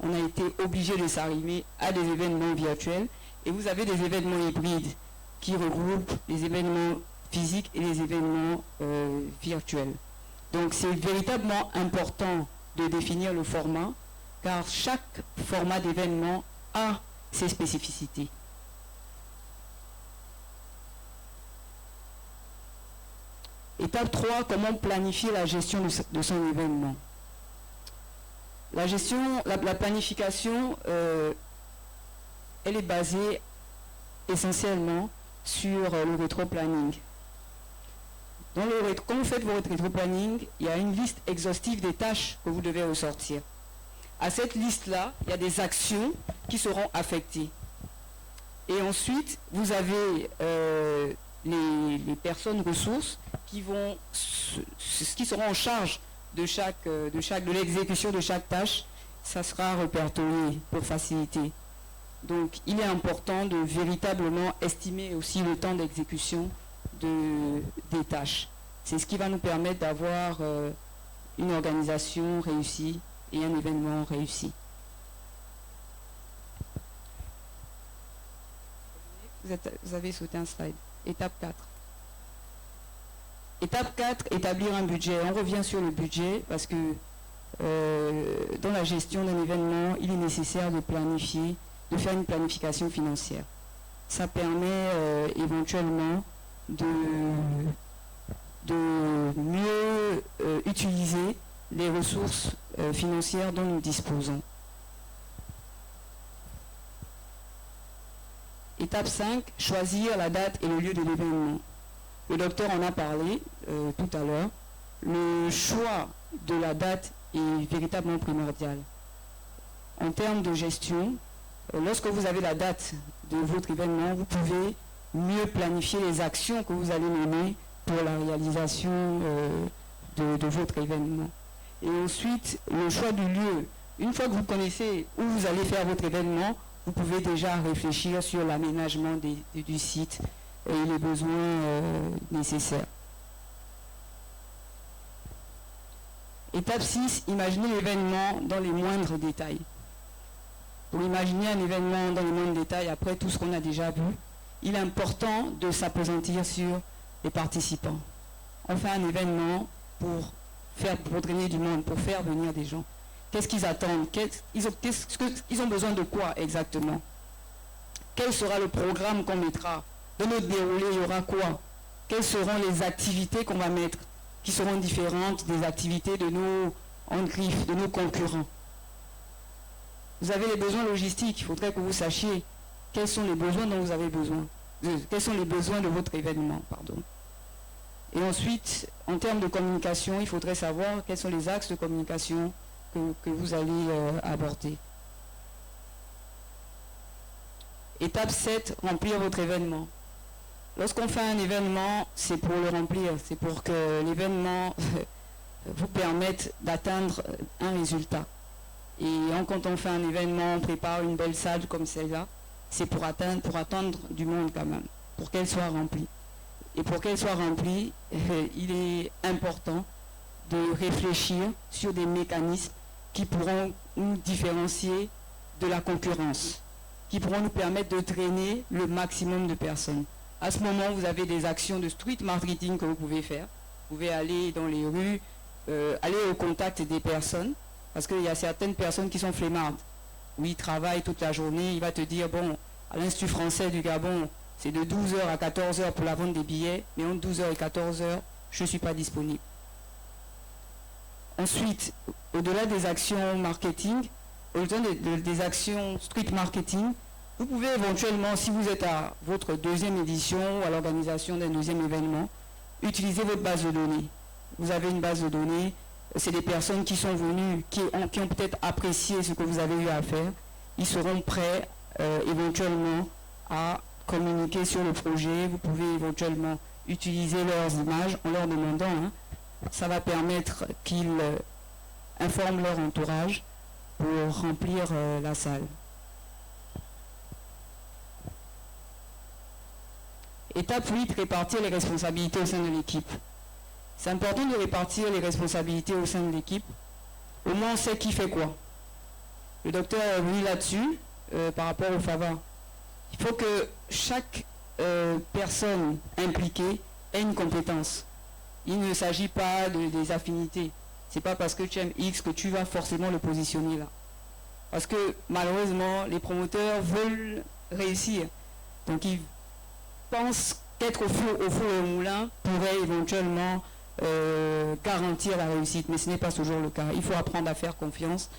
On a été obligé de s'arrimer à des événements virtuels. Et vous avez des événements hybrides qui regroupent les événements physiques et les événements virtuels. Donc c'est véritablement important de définir le format, car chaque format d'événement a ses spécificités. Étape 3, comment planifier la gestion de son événement. La planification, elle est basée essentiellement sur le rétro-planning. Quand vous faites votre rétro-planning, il y a une liste exhaustive des tâches que vous devez ressortir. À cette liste-là, il y a des actions qui seront affectées. Et ensuite, vous avez les personnes ressources qui seront en charge de l'exécution de chaque tâche. Ça sera répertorié pour faciliter. Donc, il est important de véritablement estimer aussi le temps d'exécution des tâches. C'est ce qui va nous permettre d'avoir une organisation réussie et un événement réussi. Vous avez sauté un slide. Étape 4. Étape 4, établir un budget. On revient sur le budget parce que dans la gestion d'un événement, il est nécessaire de faire une planification financière. Ça permet éventuellement de mieux utiliser les ressources financières dont nous disposons. Étape 5, choisir la date et le lieu de l'événement. Le docteur en a parlé tout à l'heure. Le choix de la date est véritablement primordial. En termes de gestion, lorsque vous avez la date de votre événement, vous pouvez mieux planifier les actions que vous allez mener pour la réalisation de votre événement. Et ensuite, le choix du lieu. Une fois que vous connaissez où vous allez faire votre événement, vous pouvez déjà réfléchir sur l'aménagement du site et les besoins nécessaires. Étape 6, imaginez l'événement dans les moindres détails. Pour imaginer un événement dans les moindres détails, après tout ce qu'on a déjà vu, il est important de s'appesantir sur les participants. On fait un événement pour drainer du monde, pour faire venir des gens. Qu'est-ce qu'ils attendent? Ils ont besoin de quoi exactement? Quel sera le programme qu'on mettra? Dans notre déroulé, il y aura quoi? Quelles seront les activités qu'on va mettre? qui seront différentes des activités de nos en griffe, de nos concurrents. Vous avez les besoins logistiques, il faudrait que vous sachiez quels sont les besoins dont vous avez besoin. Quels sont les besoins de votre événement, pardon. Et ensuite, en termes de communication, il faudrait savoir quels sont les axes de communication que vous allez aborder. Étape 7, remplir votre événement. Lorsqu'on fait un événement, c'est pour le remplir, c'est pour que l'événement vous permette d'atteindre un résultat. Et quand on fait un événement, on prépare une belle salle comme celle-là, c'est pour attendre du monde quand même, pour qu'elle soit remplie. Et pour qu'elle soit remplie, il est important de réfléchir sur des mécanismes qui pourront nous différencier de la concurrence, qui pourront nous permettre de drainer le maximum de personnes. À ce moment, vous avez des actions de street marketing que vous pouvez faire. Vous pouvez aller dans les rues, aller au contact des personnes, parce qu'il y a certaines personnes qui sont flemmardes. Oui, ils travaillent toute la journée, il va te dire, bon, à l'Institut français du Gabon, c'est de 12h à 14h pour la vente des billets, mais entre 12h et 14h, je ne suis pas disponible. Ensuite, au-delà des actions marketing, au-delà des actions street marketing, vous pouvez éventuellement, si vous êtes à votre deuxième édition ou à l'organisation d'un deuxième événement, utiliser votre base de données. Vous avez une base de données, c'est des personnes qui sont venues, qui ont peut-être apprécié ce que vous avez eu à faire. Ils seront prêts éventuellement à communiquer sur le projet. Vous pouvez éventuellement utiliser leurs images en leur demandant. Ça va permettre qu'ils informent leur entourage pour remplir la salle. Étape 8, répartir les responsabilités au sein de l'équipe. C'est important de répartir les responsabilités au sein de l'équipe. Au moins, on sait qui fait quoi. Le docteur est venu là-dessus par rapport au FAVA. Il faut que chaque personne impliquée ait une compétence. Il ne s'agit pas des affinités. Ce n'est pas parce que tu aimes X que tu vas forcément le positionner là. Parce que malheureusement, les promoteurs veulent réussir. Donc ils pensent qu'être au four et au moulin pourrait éventuellement garantir la réussite, mais ce n'est pas toujours le cas. Il faut apprendre à faire confiance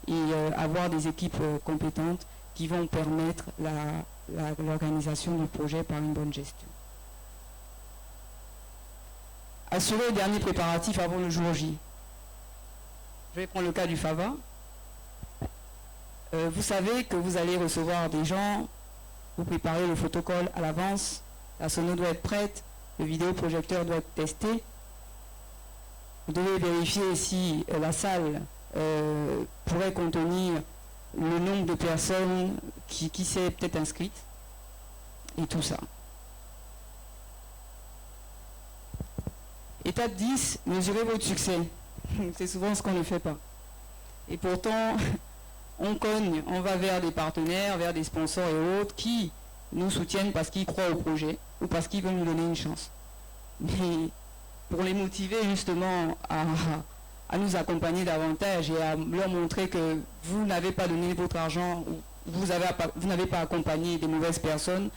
et avoir des équipes compétentes qui vont permettre l'organisation du projet par une bonne gestion. Assurer le dernier préparatif avant le jour J. Je vais prendre le cas du FAVA. Vous savez que vous allez recevoir des gens, vous préparez le photocall à l'avance, la sono doit être prête, le vidéoprojecteur doit être testé. Vous devez vérifier si la salle pourrait contenir le nombre de personnes qui s'est peut-être inscrite et tout ça. Étape 10, mesurez votre succès. C'est souvent ce qu'on ne fait pas. Et pourtant, on cogne, on va vers des partenaires, vers des sponsors et autres qui nous soutiennent parce qu'ils croient au projet ou parce qu'ils veulent nous donner une chance. Mais pour les motiver justement à nous accompagner davantage et à leur montrer que vous n'avez pas donné votre argent, ou vous n'avez pas accompagné des mauvaises personnes,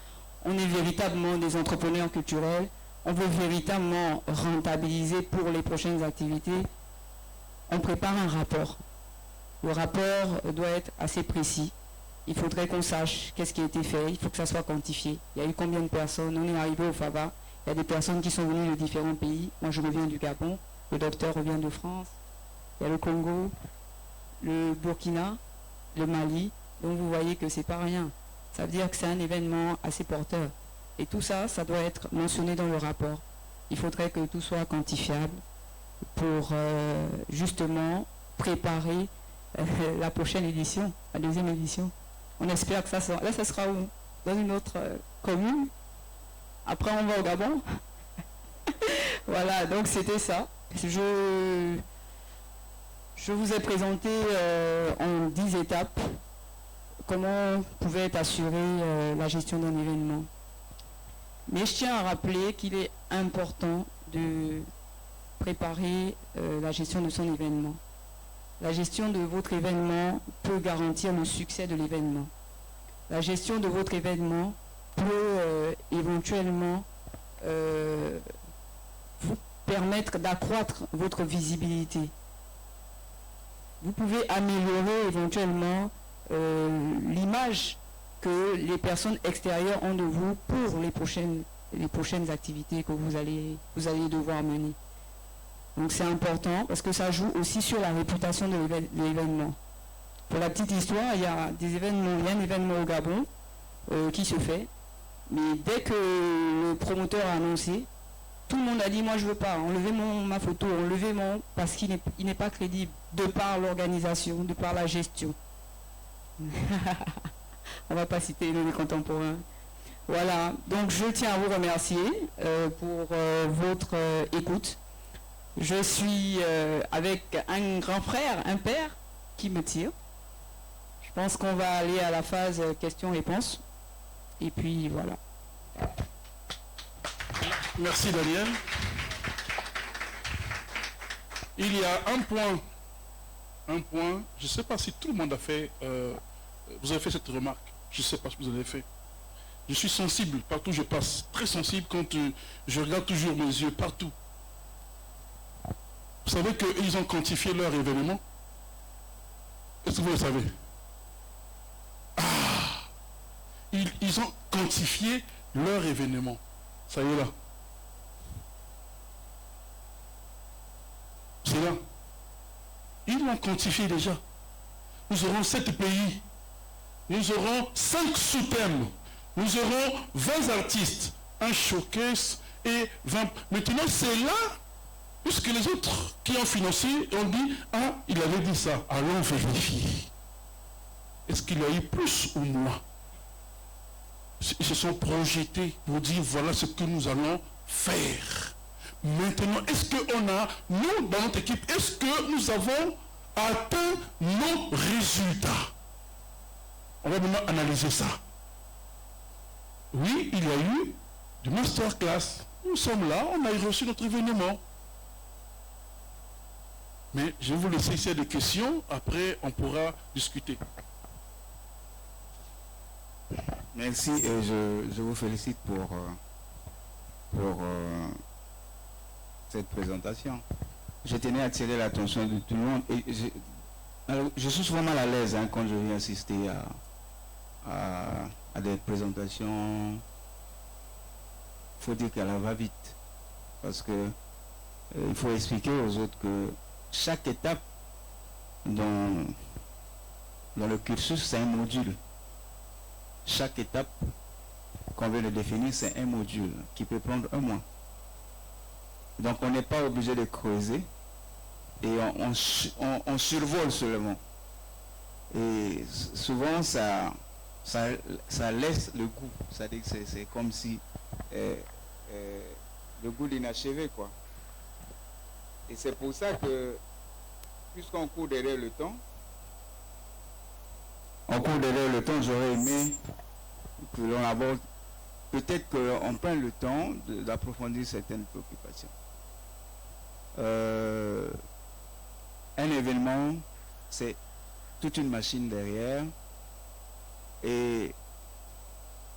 on est véritablement des entrepreneurs culturels, on veut véritablement rentabiliser pour les prochaines activités, on prépare un rapport. Le rapport doit être assez précis. Il faudrait qu'on sache qu'est-ce qui a été fait, il faut que ça soit quantifié. Il y a eu combien de personnes, on est arrivé au FAVA, il y a des personnes qui sont venues de différents pays. Moi je reviens du Gabon, le docteur revient de France, il y a le Congo, le Burkina, le Mali. Donc vous voyez que c'est pas rien. Ça veut dire que c'est un événement assez porteur. Et tout ça, ça doit être mentionné dans le rapport. Il faudrait que tout soit quantifiable pour justement préparer la prochaine édition, la deuxième édition. On espère que ça sera... Là, ça sera où? Dans une autre commune. Après, on va au Gabon. Voilà, donc c'était ça. Je vous ai présenté en 10 étapes comment pouvait être assurée la gestion d'un événement. Mais je tiens à rappeler qu'il est important de préparer la gestion de son événement. La gestion de votre événement peut garantir le succès de l'événement. La gestion de votre événement peut éventuellement vous permettre d'accroître votre visibilité. Vous pouvez améliorer éventuellement l'image que les personnes extérieures ont de vous pour les prochaines activités que vous allez devoir mener. Donc c'est important parce que ça joue aussi sur la réputation de l'événement. Pour la petite histoire, il y a un événement au Gabon qui se fait, mais dès que le promoteur a annoncé, tout le monde a dit moi je veux pas, enlevez ma photo, parce qu'il n'est pas crédible de par l'organisation, de par la gestion. On va pas citer les contemporains. Voilà, donc je tiens à vous remercier pour votre écoute. Je suis avec un grand frère, un père, qui me tire. Je pense qu'on va aller à la phase questions-réponses. Et puis voilà. Merci Daniel. Il y a un point, je ne sais pas si tout le monde a fait, vous avez fait cette remarque, je ne sais pas ce que vous avez fait. Je suis sensible partout où je passe, très sensible quand je regarde toujours mes yeux partout. Vous savez qu'ils ont quantifié leur événement? Est-ce que vous le savez? Ils ont quantifié leur événement. Ça y est là. C'est là. Ils l'ont quantifié déjà. Nous aurons 7 pays. Nous aurons 5 sous-thèmes. Nous aurons 20 artistes. Un showcase et 20... Maintenant, c'est là, puisque les autres qui ont financé ont dit, ah, il avait dit ça. Allons vérifier. Est-ce qu'il y a eu plus ou moins? Ils se sont projetés pour dire, voilà ce que nous allons faire. Maintenant, est-ce qu'on a, nous, dans notre équipe, est-ce que nous avons atteint nos résultats? On va maintenant analyser ça. Oui, il y a eu du masterclass. Nous sommes là, on a reçu notre événement. Mais je vais vous laisser ici des questions, après on pourra discuter. Merci et je vous félicite pour cette présentation. Je tenais à attirer l'attention de tout le monde. Et je suis souvent mal à l'aise quand je viens assister à des présentations. Il faut dire qu'elle va vite. Parce que il faut expliquer aux autres que chaque étape dans le cursus, c'est un module. Chaque étape qu'on veut le définir, c'est un module qui peut prendre un mois. Donc on n'est pas obligé de creuser et on survole seulement. Et souvent ça laisse le goût. C'est-à-dire que c'est comme si le goût l'inachevé, quoi. Et c'est pour ça que, puisqu'on court derrière le temps, j'aurais aimé que l'on aborde, peut-être qu'on prenne le temps d'approfondir certaines préoccupations. Un événement, c'est toute une machine derrière. Et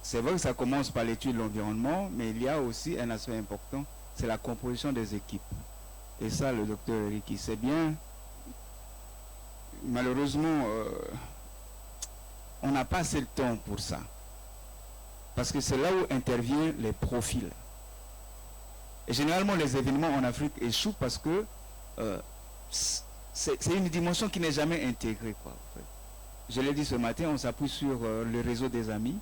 c'est vrai que ça commence par l'étude de l'environnement, mais il y a aussi un aspect important, c'est la composition des équipes. Et ça, le docteur Eric, il sait bien. Malheureusement, on n'a pas assez de temps pour ça. Parce que c'est là où interviennent les profils. Et généralement, les événements en Afrique échouent parce que c'est une dimension qui n'est jamais intégrée, quoi, en fait. Je l'ai dit ce matin, on s'appuie sur le réseau des amis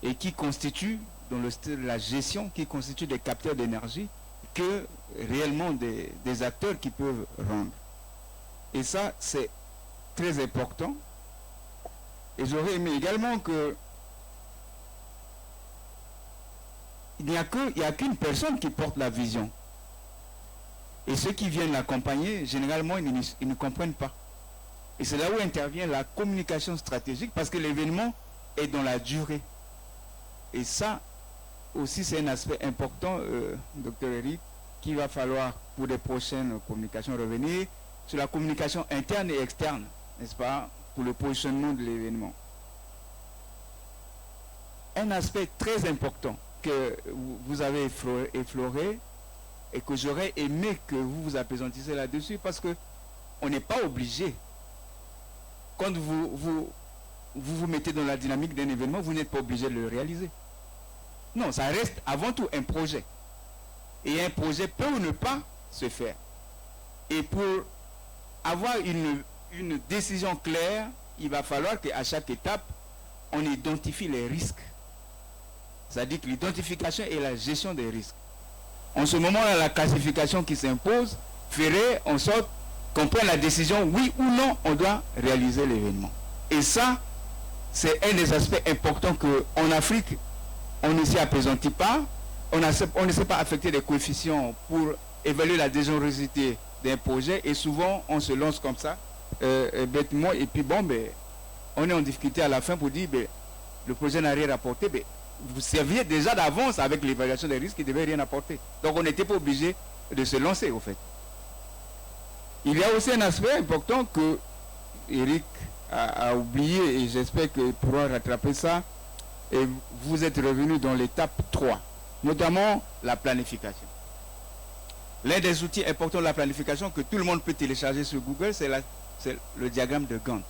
et qui constitue, dans le style de la gestion, qui constitue des capteurs d'énergie que réellement des acteurs qui peuvent rendre. Et ça, c'est très important. Et j'aurais aimé également que il n'y a qu'une personne qui porte la vision. Et ceux qui viennent l'accompagner, généralement, ils ne comprennent pas. Et c'est là où intervient la communication stratégique, parce que l'événement est dans la durée. Et ça aussi, c'est un aspect important, Dr Eric, qu'il va falloir pour les prochaines communications revenir sur la communication interne et externe, n'est-ce pas, pour le positionnement de l'événement. Un aspect très important que vous avez effleuré, et que j'aurais aimé que vous vous apaisantissiez là-dessus, parce que on n'est pas obligé. Quand vous mettez dans la dynamique d'un événement, vous n'êtes pas obligé de le réaliser. Non, ça reste avant tout un projet. Et un projet peut ou ne pas se faire. Et pour avoir une décision claire, il va falloir qu'à chaque étape, on identifie les risques. C'est-à-dire que l'identification et la gestion des risques. En ce moment-là, la classification qui s'impose ferait en sorte qu'on prenne la décision, oui ou non, on doit réaliser l'événement. Et ça, c'est un des aspects importants qu'en Afrique, on ne s'y apaisantit pas, on ne sait pas affecter des coefficients pour évaluer la dangerosité d'un projet, et souvent on se lance comme ça, bêtement, et puis bon, ben, on est en difficulté à la fin pour dire, ben, le projet n'a rien apporté, ben, vous serviez déjà d'avance avec l'évaluation des risques qui ne devait rien apporter. Donc on n'était pas obligé de se lancer, au fait. Il y a aussi un aspect important que Eric a oublié, et j'espère qu'il pourra rattraper ça. Et vous êtes revenu dans l'étape 3, notamment la planification. L'un des outils importants de la planification que tout le monde peut télécharger sur Google, c'est le diagramme de Gantt.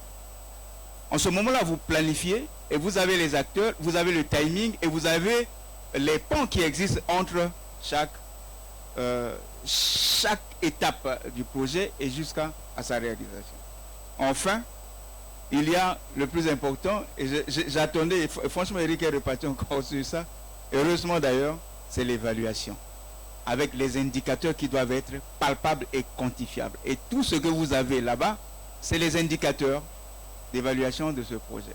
En ce moment-là, vous planifiez et vous avez les acteurs, vous avez le timing et vous avez les ponts qui existent entre chaque étape du projet et jusqu'à sa réalisation. Enfin, il y a le plus important, et j'attendais, franchement Eric est reparti encore sur ça, heureusement d'ailleurs, c'est l'évaluation, avec les indicateurs qui doivent être palpables et quantifiables. Et tout ce que vous avez là-bas, c'est les indicateurs d'évaluation de ce projet.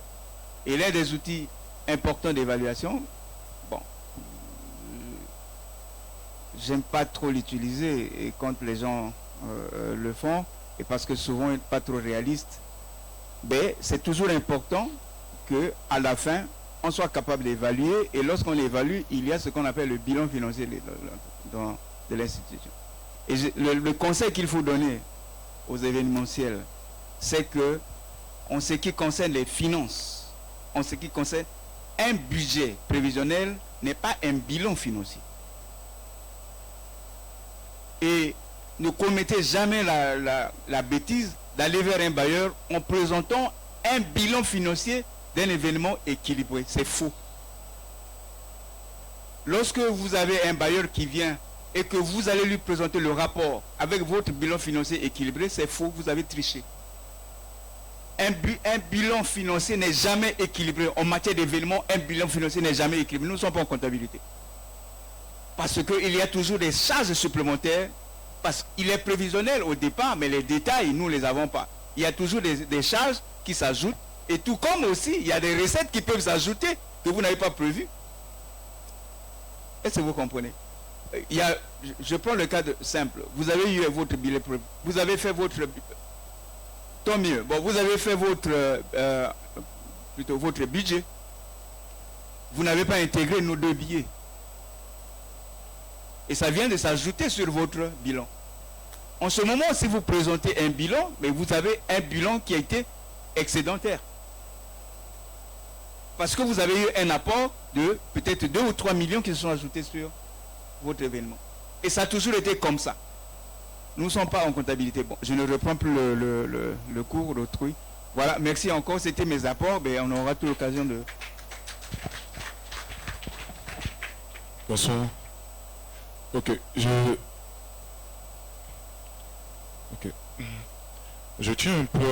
Et l'un des outils importants d'évaluation, bon, j'aime pas trop l'utiliser, et quand les gens le font, et parce que souvent il n'est pas trop réaliste, mais c'est toujours important qu'à la fin, on soit capable d'évaluer, et lorsqu'on évalue, il y a ce qu'on appelle le bilan financier de l'institution. Et le conseil qu'il faut donner aux événementiels, c'est que, en ce qui concerne les finances, en ce qui concerne un budget prévisionnel, n'est pas un bilan financier. Et ne commettez jamais la bêtise d'aller vers un bailleur en présentant un bilan financier d'un événement équilibré. C'est faux. Lorsque vous avez un bailleur qui vient et que vous allez lui présenter le rapport avec votre bilan financier équilibré, c'est faux, vous avez triché. Un bilan financier n'est jamais équilibré. En matière d'événements, un bilan financier n'est jamais équilibré. Nous ne sommes pas en comptabilité. Parce qu'il y a toujours des charges supplémentaires. Parce qu'il est prévisionnel au départ, mais les détails, nous ne les avons pas. Il y a toujours des charges qui s'ajoutent. Et tout comme aussi, il y a des recettes qui peuvent s'ajouter que vous n'avez pas prévues. Est-ce que vous comprenez? Je prends le cas simple. Vous avez eu votre billet, vous avez fait votre... Tant mieux. Bon, vous avez fait votre budget. Vous n'avez pas intégré nos 2 billets. Et ça vient de s'ajouter sur votre bilan. En ce moment, si vous présentez un bilan, mais vous avez un bilan qui a été excédentaire. Parce que vous avez eu un apport de peut-être 2 ou 3 millions qui se sont ajoutés sur votre événement. Et ça a toujours été comme ça. Nous ne sommes pas en comptabilité. Bon, je ne reprends plus le cours d'autrui. Voilà, merci encore. C'était mes apports. Mais on aura toute l'occasion de... Bonsoir. Ok, je tiens un peu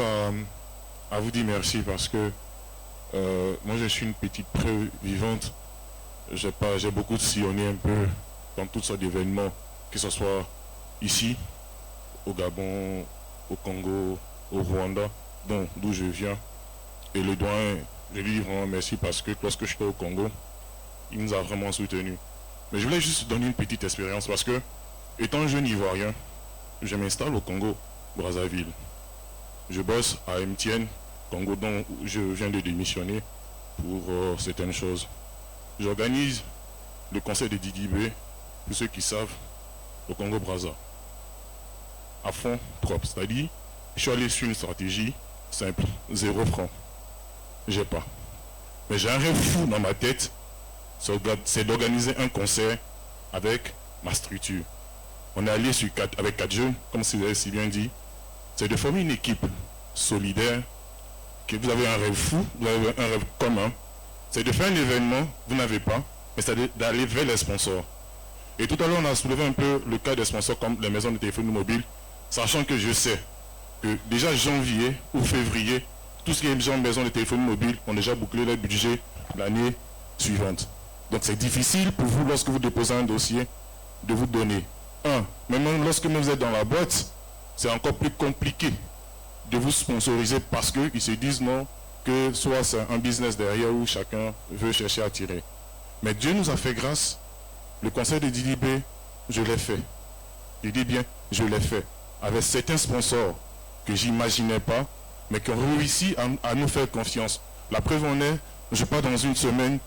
à vous dire merci parce que moi je suis une petite preuve vivante. J'ai beaucoup sillonné un peu dans toutes sortes d'événements, que ce soit ici, au Gabon, au Congo, au Rwanda, d'où je viens. Et le doyen, je lui dis vraiment merci parce que lorsque j'étais au Congo, il nous a vraiment soutenus. Mais je voulais juste donner une petite expérience parce que, étant jeune Ivoirien, je m'installe au Congo, Brazzaville. Je bosse à MTN, Congo, dont je viens de démissionner pour certaines choses. J'organise le conseil de Didibé, pour ceux qui savent, au Congo-Brazza. À fond propre, c'est-à-dire, je suis allé sur une stratégie simple, 0 francs. J'ai pas. Mais j'ai un rêve fou dans ma tête, c'est d'organiser un concert avec ma structure. on est allé avec 4 jeunes, comme vous avez si bien dit, c'est de former une équipe solidaire, que vous avez un rêve fou, vous avez un rêve commun, c'est de faire un événement, vous n'avez pas, mais c'est d'aller vers les sponsors. Et tout à l'heure, on a soulevé un peu le cas des sponsors comme les maisons de téléphonie mobile, sachant que je sais que déjà janvier ou février, tout ce qui est maison de téléphonie mobile ont déjà bouclé leur budget l'année suivante. Donc c'est difficile pour vous, lorsque vous déposez un dossier, de vous donner. Même lorsque vous êtes dans la boîte, c'est encore plus compliqué de vous sponsoriser parce qu'ils se disent non, que soit c'est un business derrière où chacun veut chercher à tirer. Mais Dieu nous a fait grâce. Le conseil de DDB, je l'ai fait. Je dis bien, je l'ai fait. Avec certains sponsors que j'imaginais pas, mais qui ont réussi à nous faire confiance. La preuve en est, je pars dans une semaine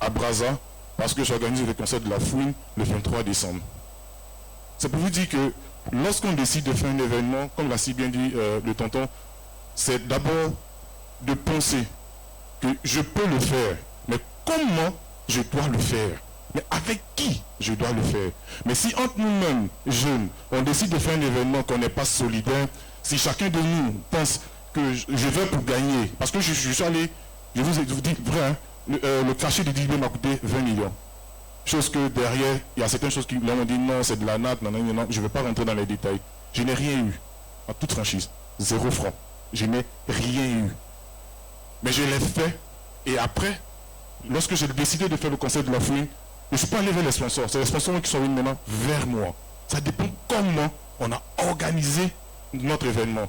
à Brazza, parce que j'organise le concert de la Fouine le 23 décembre. C'est pour vous dire que lorsqu'on décide de faire un événement, comme l'a si bien dit le tonton, c'est d'abord de penser que je peux le faire, mais comment je dois le faire? Mais avec qui je dois le faire? Mais si entre nous-mêmes, jeunes, on décide de faire un événement qu'on n'est pas solidaire, si chacun de nous pense que je vais pour gagner, parce que je suis allé, je vous dis vrai, hein, le cachet de DDB m'a coûté 20 millions. Chose que derrière, il y a certaines choses qui m'ont dit non, c'est de la natte, non, je ne vais pas rentrer dans les détails. Je n'ai rien eu, en toute franchise, 0 franc. Je n'ai rien eu. Mais je l'ai fait, et après, lorsque j'ai décidé de faire le concert de la Fouine, je ne suis pas allé vers les sponsors, c'est les sponsors qui sont venus maintenant vers moi. Ça dépend comment on a organisé notre événement.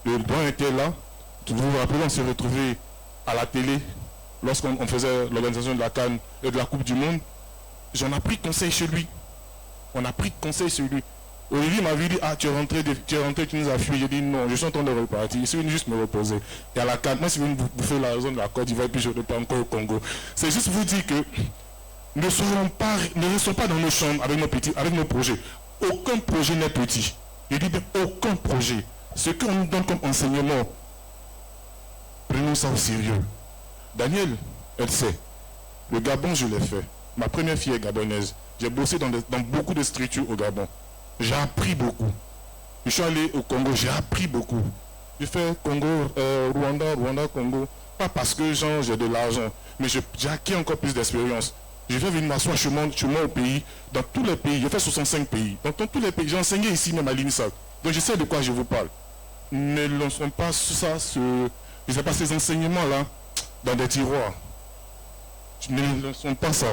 Le doigt était là, vous vous rappelez, on s'est retrouvés à la télé, lorsqu'on faisait l'organisation de la CAN et de la Coupe du Monde. J'en ai pris conseil chez lui. On a pris conseil chez lui. Olivier m'avait dit, tu es rentré, tu nous as fui. J'ai dit non, je suis en train de repartir. Je suis venu juste me reposer. Et à la CAN, moi je suis venu bouffer la zone de la Côte d'Ivoire et puis je ne pas encore au Congo. C'est juste vous dire que ne restons pas dans nos chambres avec nos projets. Aucun projet n'est petit. Je dis bien aucun projet. Ce qu'on nous donne comme enseignement, prenons ça au sérieux. Daniel, elle sait. Le Gabon, je l'ai fait. Ma première fille est gabonaise. J'ai bossé dans beaucoup de structures au Gabon. J'ai appris beaucoup. Je suis allé au Congo, j'ai appris beaucoup. J'ai fait Congo, Rwanda, Congo. Pas parce que j'ai de l'argent, mais j'ai acquis encore plus d'expérience. Je vais venir m'asseoir chez moi au pays, dans tous les pays. J'ai fait 65 pays. Donc dans tous les pays, j'ai enseigné ici même à l'INISAC. Donc je sais de quoi je vous parle. Ne lançons pas ça, je sais pas ces enseignements-là dans des tiroirs. Ne lançons pas ça.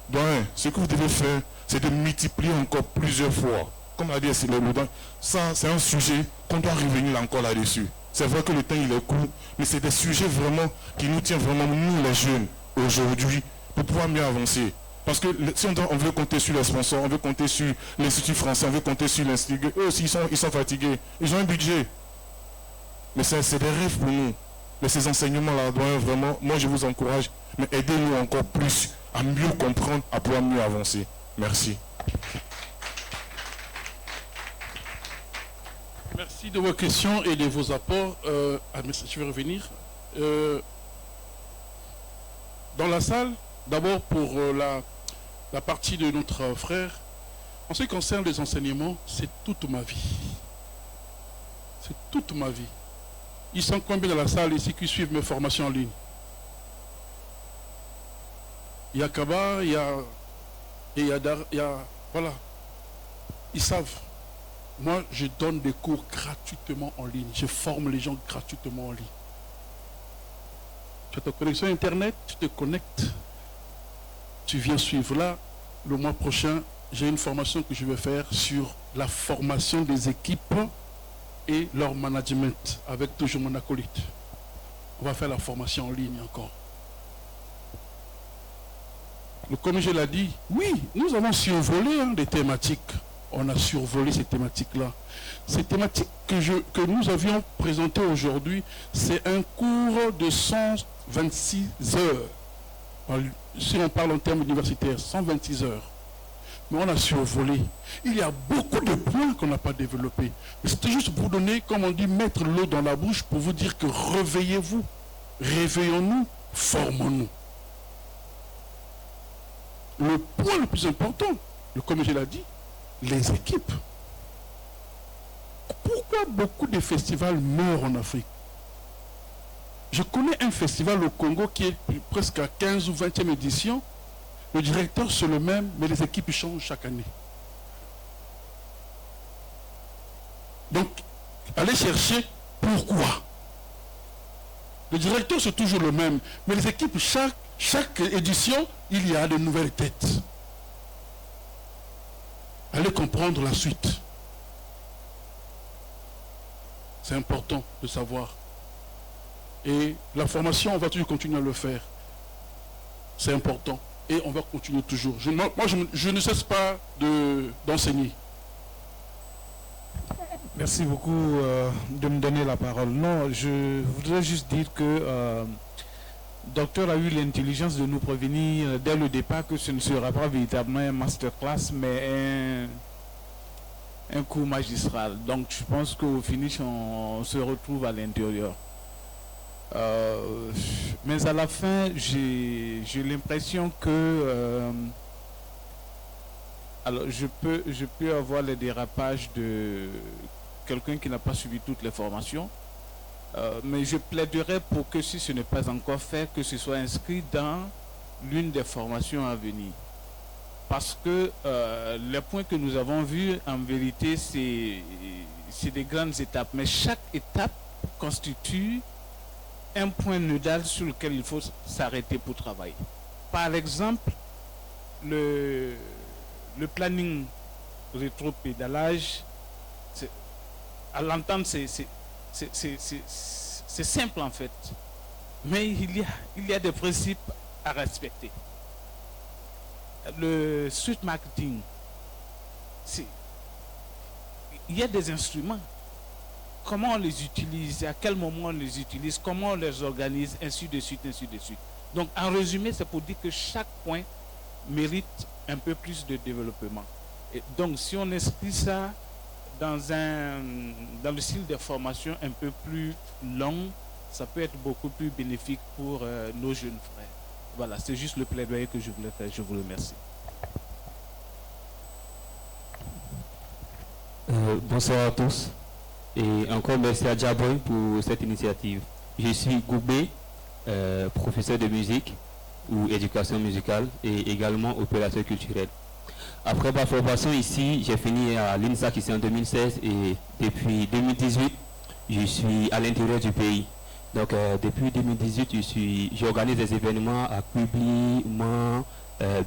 Donc, ce que vous devez faire, c'est de multiplier encore plusieurs fois. Comme l'a dit Loudin, ça c'est un sujet qu'on doit revenir encore là-dessus. C'est vrai que le temps il est court, mais c'est des sujets vraiment qui nous tiennent vraiment, nous les jeunes, aujourd'hui, pour pouvoir mieux avancer. Parce que si on veut compter sur les sponsors, on veut compter sur l'Institut français, on veut compter sur l'Institut, eux aussi ils sont fatigués, ils ont un budget. Mais c'est des rêves pour nous. Mais ces enseignements-là doivent vraiment, moi je vous encourage, mais aidez-nous encore plus à mieux comprendre, à pouvoir mieux avancer. Merci. Merci de vos questions et de vos apports. Je vais revenir. Dans la salle, d'abord pour la partie de notre frère, en ce qui concerne les enseignements, c'est toute ma vie. C'est toute ma vie. Ils sont combien dans la salle ici qui suivent mes formations en ligne? Il y a Kaba, il y a voilà. Ils savent. Moi, je donne des cours gratuitement en ligne. Je forme les gens gratuitement en ligne. Tu as ta connexion Internet, tu te connectes. Tu viens suivre là. Le mois prochain, j'ai une formation que je vais faire sur la formation des équipes et leur management avec toujours mon acolyte. On va faire la formation en ligne encore. Comme je l'ai dit, oui, nous avons survolé des thématiques. On a survolé ces thématiques-là. Ces thématiques que nous avions présentées aujourd'hui, c'est un cours de 126 heures. Si on parle en termes universitaires, 126 heures. Mais on a survolé. Il y a beaucoup de points qu'on n'a pas développés. C'était juste pour vous donner, comme on dit, mettre l'eau dans la bouche pour vous dire que réveillez-vous, réveillons-nous, formons-nous. Le point le plus important, comme je l'ai dit, les équipes. pourquoi beaucoup de festivals meurent en Afrique? Je connais un festival au Congo qui est presque à 15 ou 20e édition. Le directeur, c'est le même, mais les équipes changent chaque année. Donc, allez chercher pourquoi. Le directeur, c'est toujours le même, mais les équipes, chaque édition, il y a de nouvelles têtes. Allez comprendre la suite. C'est important de savoir. Et la formation, on va toujours continuer à le faire. C'est important. Et on va continuer toujours. Je ne cesse pas d'enseigner. Merci beaucoup de me donner la parole. Non, je voudrais juste dire que le docteur a eu l'intelligence de nous prévenir dès le départ que ce ne sera pas véritablement un masterclass, mais un cours magistral. Donc je pense qu'au finish, on se retrouve à l'intérieur. Mais à la fin, j'ai l'impression que alors je peux avoir les dérapages de quelqu'un qui n'a pas suivi toutes les formations, mais je plaiderais pour que si ce n'est pas encore fait, que ce soit inscrit dans l'une des formations à venir. Parce que les points que nous avons vus, en vérité, c'est des grandes étapes. Mais chaque étape constitue un point nodal sur lequel il faut s'arrêter pour travailler. Par exemple, le planning rétro-pédalage, à l'entendre, c'est simple en fait. Mais il y a des principes à respecter. Le street marketing, il y a des instruments. Comment on les utilise, à quel moment on les utilise, comment on les organise, ainsi de suite, ainsi de suite. Donc en résumé, c'est pour dire que chaque point mérite un peu plus de développement. Et donc si on inscrit ça dans le style de formation un peu plus long, ça peut être beaucoup plus bénéfique pour nos jeunes frères. Voilà, c'est juste le plaidoyer que je voulais faire. Je vous remercie. Bonsoir à tous. Et encore merci à Djaboy pour cette initiative. Je suis Goubé, professeur de musique ou éducation musicale et également opérateur culturel. Après ma formation ici, j'ai fini à l'INSAC ici en 2016 et depuis 2018, je suis à l'intérieur du pays. Donc depuis 2018, j'organise des événements à Kubli, Man,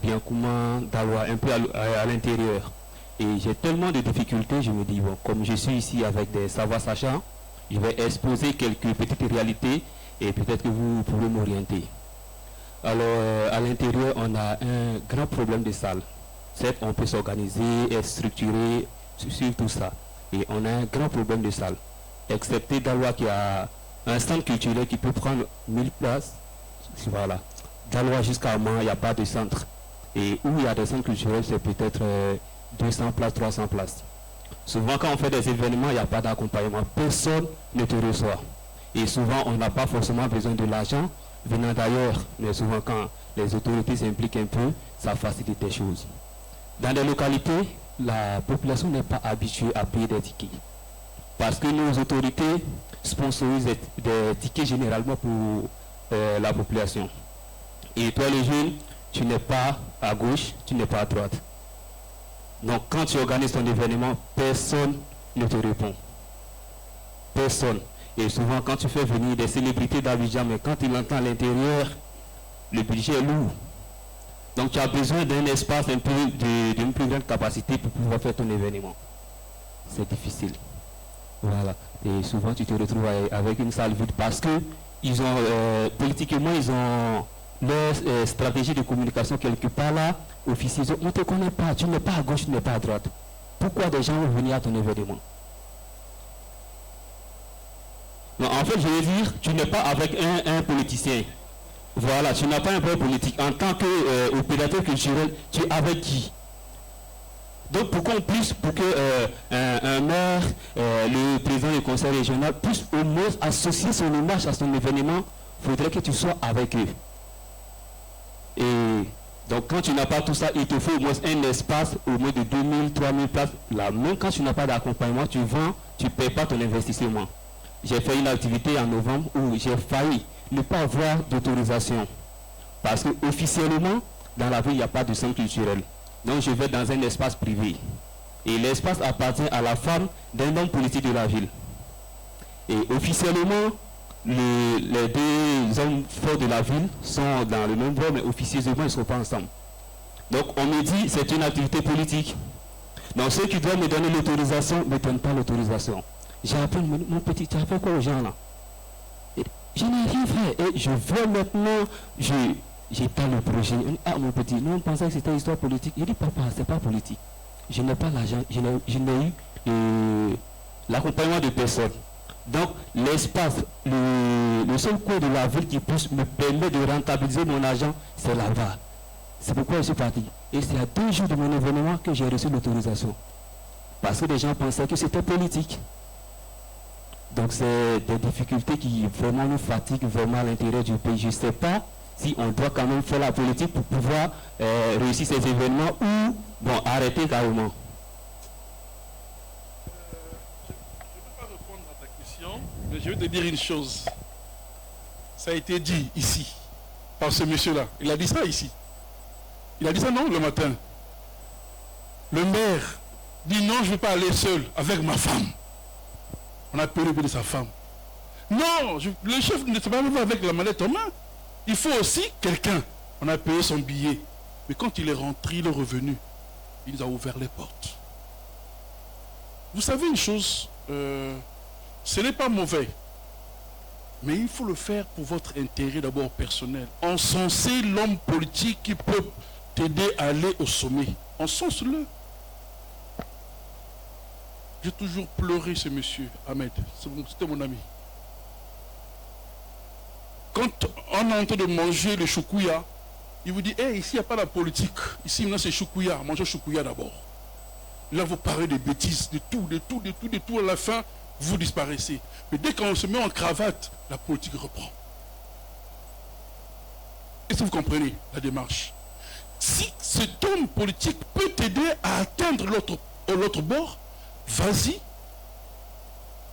Biancouma, Daloa, un peu à l'intérieur. Et j'ai tellement de difficultés, je me dis, bon, comme je suis ici avec des savoirs sachants, je vais exposer quelques petites réalités et peut-être que vous pourrez m'orienter. Alors, à l'intérieur, on a un grand problème de salle. Certes, on peut s'organiser, être structuré sur tout ça. Et on a un grand problème de salle. Excepté Daloa qui a un centre culturel qui peut prendre 1000 places. Voilà. Daloa jusqu'à moi, il n'y a pas de centre. Et où il y a des centres culturels, c'est peut-être 200 places, 300 places. Souvent, quand on fait des événements, il n'y a pas d'accompagnement. Personne ne te reçoit. Et souvent, on n'a pas forcément besoin de l'argent venant d'ailleurs. Mais souvent, quand les autorités s'impliquent un peu, ça facilite les choses. Dans des localités, la population n'est pas habituée à payer des tickets. Parce que nos autorités sponsorisent des tickets généralement pour la population. Et toi, les jeunes, tu n'es pas à gauche, tu n'es pas à droite. Donc, quand tu organises ton événement, personne ne te répond. Personne. Et souvent, quand tu fais venir des célébrités d'Abidjan, mais quand il entend à l'intérieur, le budget est lourd. Donc, tu as besoin d'un espace un peu d'une plus grande capacité pour pouvoir faire ton événement. C'est difficile. Voilà. Et souvent, tu te retrouves avec une salle vide parce que ils ont, politiquement, ils ont leur stratégie de communication quelque part là, officier. On ne te connaît pas, tu n'es pas à gauche, tu n'es pas à droite. Pourquoi des gens vont venir à ton événement? Non, en fait, je veux dire, tu n'es pas avec un politicien. Voilà, tu n'as pas un problème politique. En tant qu'opérateur culturel, tu es avec qui? Donc, pour qu'on puisse, pour que un maire, le président du conseil régional puisse au moins associer son image à son événement, il faudrait que tu sois avec eux. Et donc, quand tu n'as pas tout ça, il te faut au moins un espace, au moins de 2000, 3000 places. Là, même quand tu n'as pas d'accompagnement, tu vends tu ne paies pas ton investissement. J'ai fait une activité en novembre où j'ai failli ne pas avoir d'autorisation. Parce qu'officiellement, dans la ville, il n'y a pas de centre culturel. Donc je vais dans un espace privé. Et l'espace appartient à la femme d'un homme politique de la ville. Et officiellement, les deux hommes forts de la ville sont dans le même droit, mais officieusement, ils ne sont pas ensemble. Donc on me dit c'est une activité politique. Donc ceux qui doivent me donner l'autorisation ne me donnent pas l'autorisation. J'ai appelé mon petit, tu as fait quoi aux gens là? Et je n'ai rien fait. Et je vois maintenant, j'ai pas le projet. Ah mon petit, nous on pensait que c'était une histoire politique. Il dit papa, c'est pas politique. Je n'ai pas l'argent, je n'ai eu l'accompagnement de personne. Donc l'espace, le seul coin de la ville qui puisse me permettre de rentabiliser mon argent, c'est là-bas. C'est pourquoi je suis parti. Et c'est à 2 jours de mon événement que j'ai reçu l'autorisation. Parce que les gens pensaient que c'était politique. Donc c'est des difficultés qui vraiment nous fatiguent vraiment à l'intérieur du pays. Je ne sais pas si on doit quand même faire la politique pour pouvoir réussir ces événements ou bon, arrêter carrément. Je ne peux pas répondre à ta question, mais je vais te dire une chose. Ça a été dit ici, par ce monsieur-là. Il a dit ça ici. Il a dit ça, non, le matin. Le maire dit non, je ne vais pas aller seul avec ma femme. On a payé de sa femme. Non, le chef ne s'est pas même avec la mallette en main. Il faut aussi quelqu'un. On a payé son billet. Mais quand il est rentré, il est revenu. Il nous a ouvert les portes. Vous savez une chose, ce n'est pas mauvais. Mais il faut le faire pour votre intérêt d'abord personnel. Encensez l'homme politique qui peut t'aider à aller au sommet. Encense-le. J'ai toujours pleuré ce monsieur, Ahmed. C'était mon ami. Quand on est en train de manger le choukouya, il vous dit, hey, ici il n'y a pas la politique. Ici maintenant c'est choukouya. Mangez choukouya d'abord. Là vous parlez de bêtises, de tout. À la fin, vous disparaissez. Mais dès qu'on se met en cravate, la politique reprend. Est-ce que vous comprenez la démarche? Si cet homme politique peut t'aider à atteindre l'autre bord, vas-y.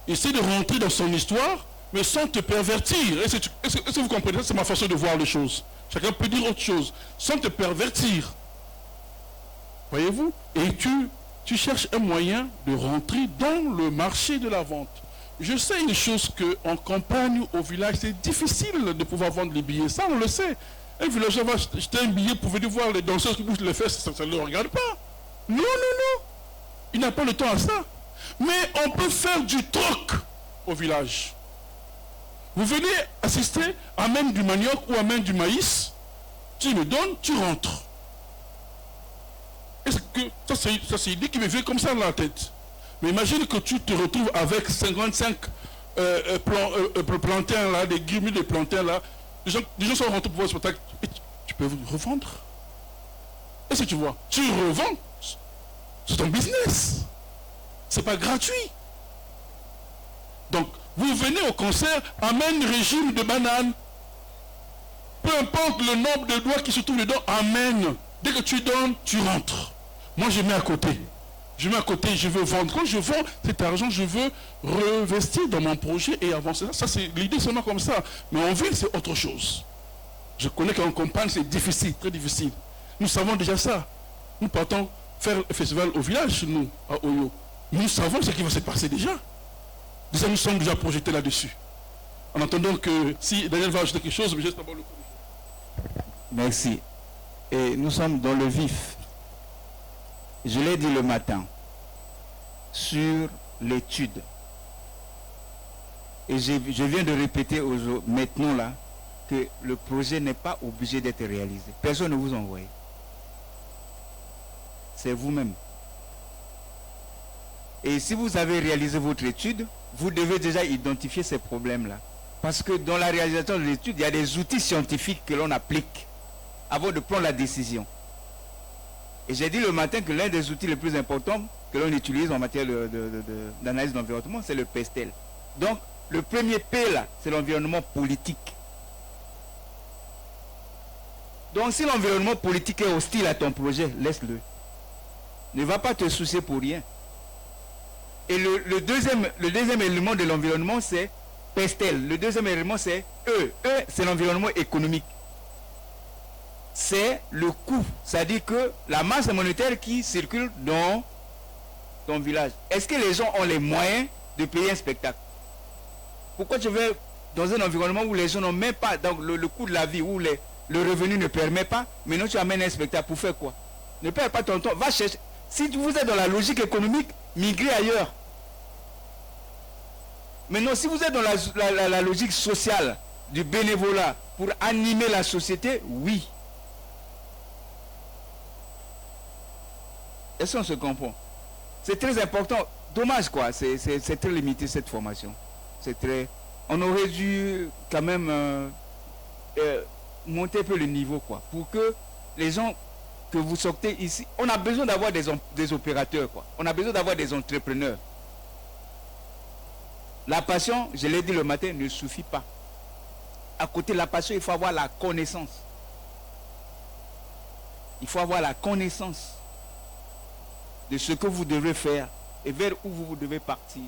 Essaie de rentrer dans son histoire, mais sans te pervertir. Est-ce que vous comprenez? C'est ma façon de voir les choses. Chacun peut dire autre chose. Sans te pervertir. Voyez-vous? Et tu cherches un moyen de rentrer dans le marché de la vente. Je sais une chose qu'en campagne ou au village, c'est difficile de pouvoir vendre les billets. Ça, on le sait. Un villageois va acheter un billet pour venir voir les danseurs qui bougent les fesses, ça ne le regarde pas. Non. Il n'a pas le temps à ça. Mais on peut faire du troc au village. Vous venez assister à même du manioc ou à même du maïs. Tu me donnes, tu rentres. Est-ce que ça c'est une idée qui me vient comme ça dans la tête. Mais imagine que tu te retrouves avec 55 plantains là, des guillemets de plantains là. Les gens sont rentrés pour voir le spectacle. Et tu peux revendre. Est-ce que tu vois? Tu revends. C'est ton business. C'est pas gratuit. Donc, vous venez au concert, amène régime de bananes. Peu importe le nombre de doigts qui se trouvent dedans, amène. Dès que tu donnes, tu rentres. Moi, je mets à côté. Je mets à côté, je veux vendre. Quand je vends cet argent, je veux réinvestir dans mon projet et avancer. Ça, c'est l'idée seulement comme ça. Mais en ville, c'est autre chose. Je connais qu'en campagne, c'est difficile, très difficile. Nous savons déjà ça. Nous partons faire le festival au village, nous, à Oyo. Nous savons ce qui va se passer déjà. Déjà, nous sommes déjà projetés là-dessus. En attendant que si Daniel va ajouter quelque chose, mais juste d'abord le coup. Merci. Et nous sommes dans le vif. Je l'ai dit le matin sur l'étude. Et je viens de répéter maintenant là que le projet n'est pas obligé d'être réalisé. Personne ne vous envoie. C'est vous-même. Et si vous avez réalisé votre étude, vous devez déjà identifier ces problèmes-là. Parce que dans la réalisation de l'étude, il y a des outils scientifiques que l'on applique avant de prendre la décision. Et j'ai dit le matin que l'un des outils les plus importants que l'on utilise en matière d'analyse d'environnement, c'est le PESTEL. Donc, le premier P là, c'est l'environnement politique. Donc, si l'environnement politique est hostile à ton projet, laisse-le. Ne va pas te soucier pour rien. Et le deuxième élément de l'environnement, c'est PESTEL. Le deuxième élément, c'est E. E, c'est l'environnement économique. C'est le coût. C'est-à-dire que la masse monétaire qui circule dans ton village. Est-ce que les gens ont les moyens de payer un spectacle? Pourquoi tu veux dans un environnement où les gens n'ont même pas, donc le coût de la vie, où le revenu ne permet pas, maintenant tu amènes un spectacle pour faire quoi? Ne perds pas ton temps, va chercher. Si vous êtes dans la logique économique, migrez ailleurs. Maintenant, si vous êtes dans la logique sociale, du bénévolat, pour animer la société, oui. Est-ce qu'on se comprend? C'est très important. Dommage quoi, c'est très limité cette formation. C'est très... On aurait dû quand même monter un peu le niveau quoi. Pour que les gens que vous sortez ici, on a besoin d'avoir des opérateurs quoi. On a besoin d'avoir des entrepreneurs. La passion, je l'ai dit le matin, ne suffit pas. À côté de la passion, il faut avoir la connaissance. Il faut avoir la connaissance de ce que vous devez faire et vers où vous devez partir.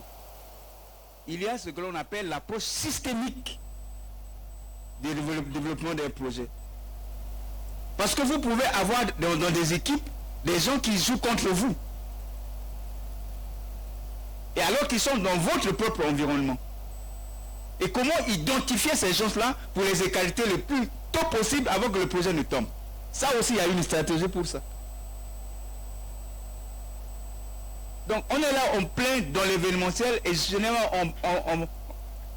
Il y a ce que l'on appelle l'approche systémique du développement d'un projet. Parce que vous pouvez avoir dans des équipes des gens qui jouent contre vous. Et alors qu'ils sont dans votre propre environnement. Et comment identifier ces gens-là pour les écarter le plus tôt possible avant que le projet ne tombe. Ça aussi, il y a une stratégie pour ça. Donc, on est là en plein dans l'événementiel et généralement,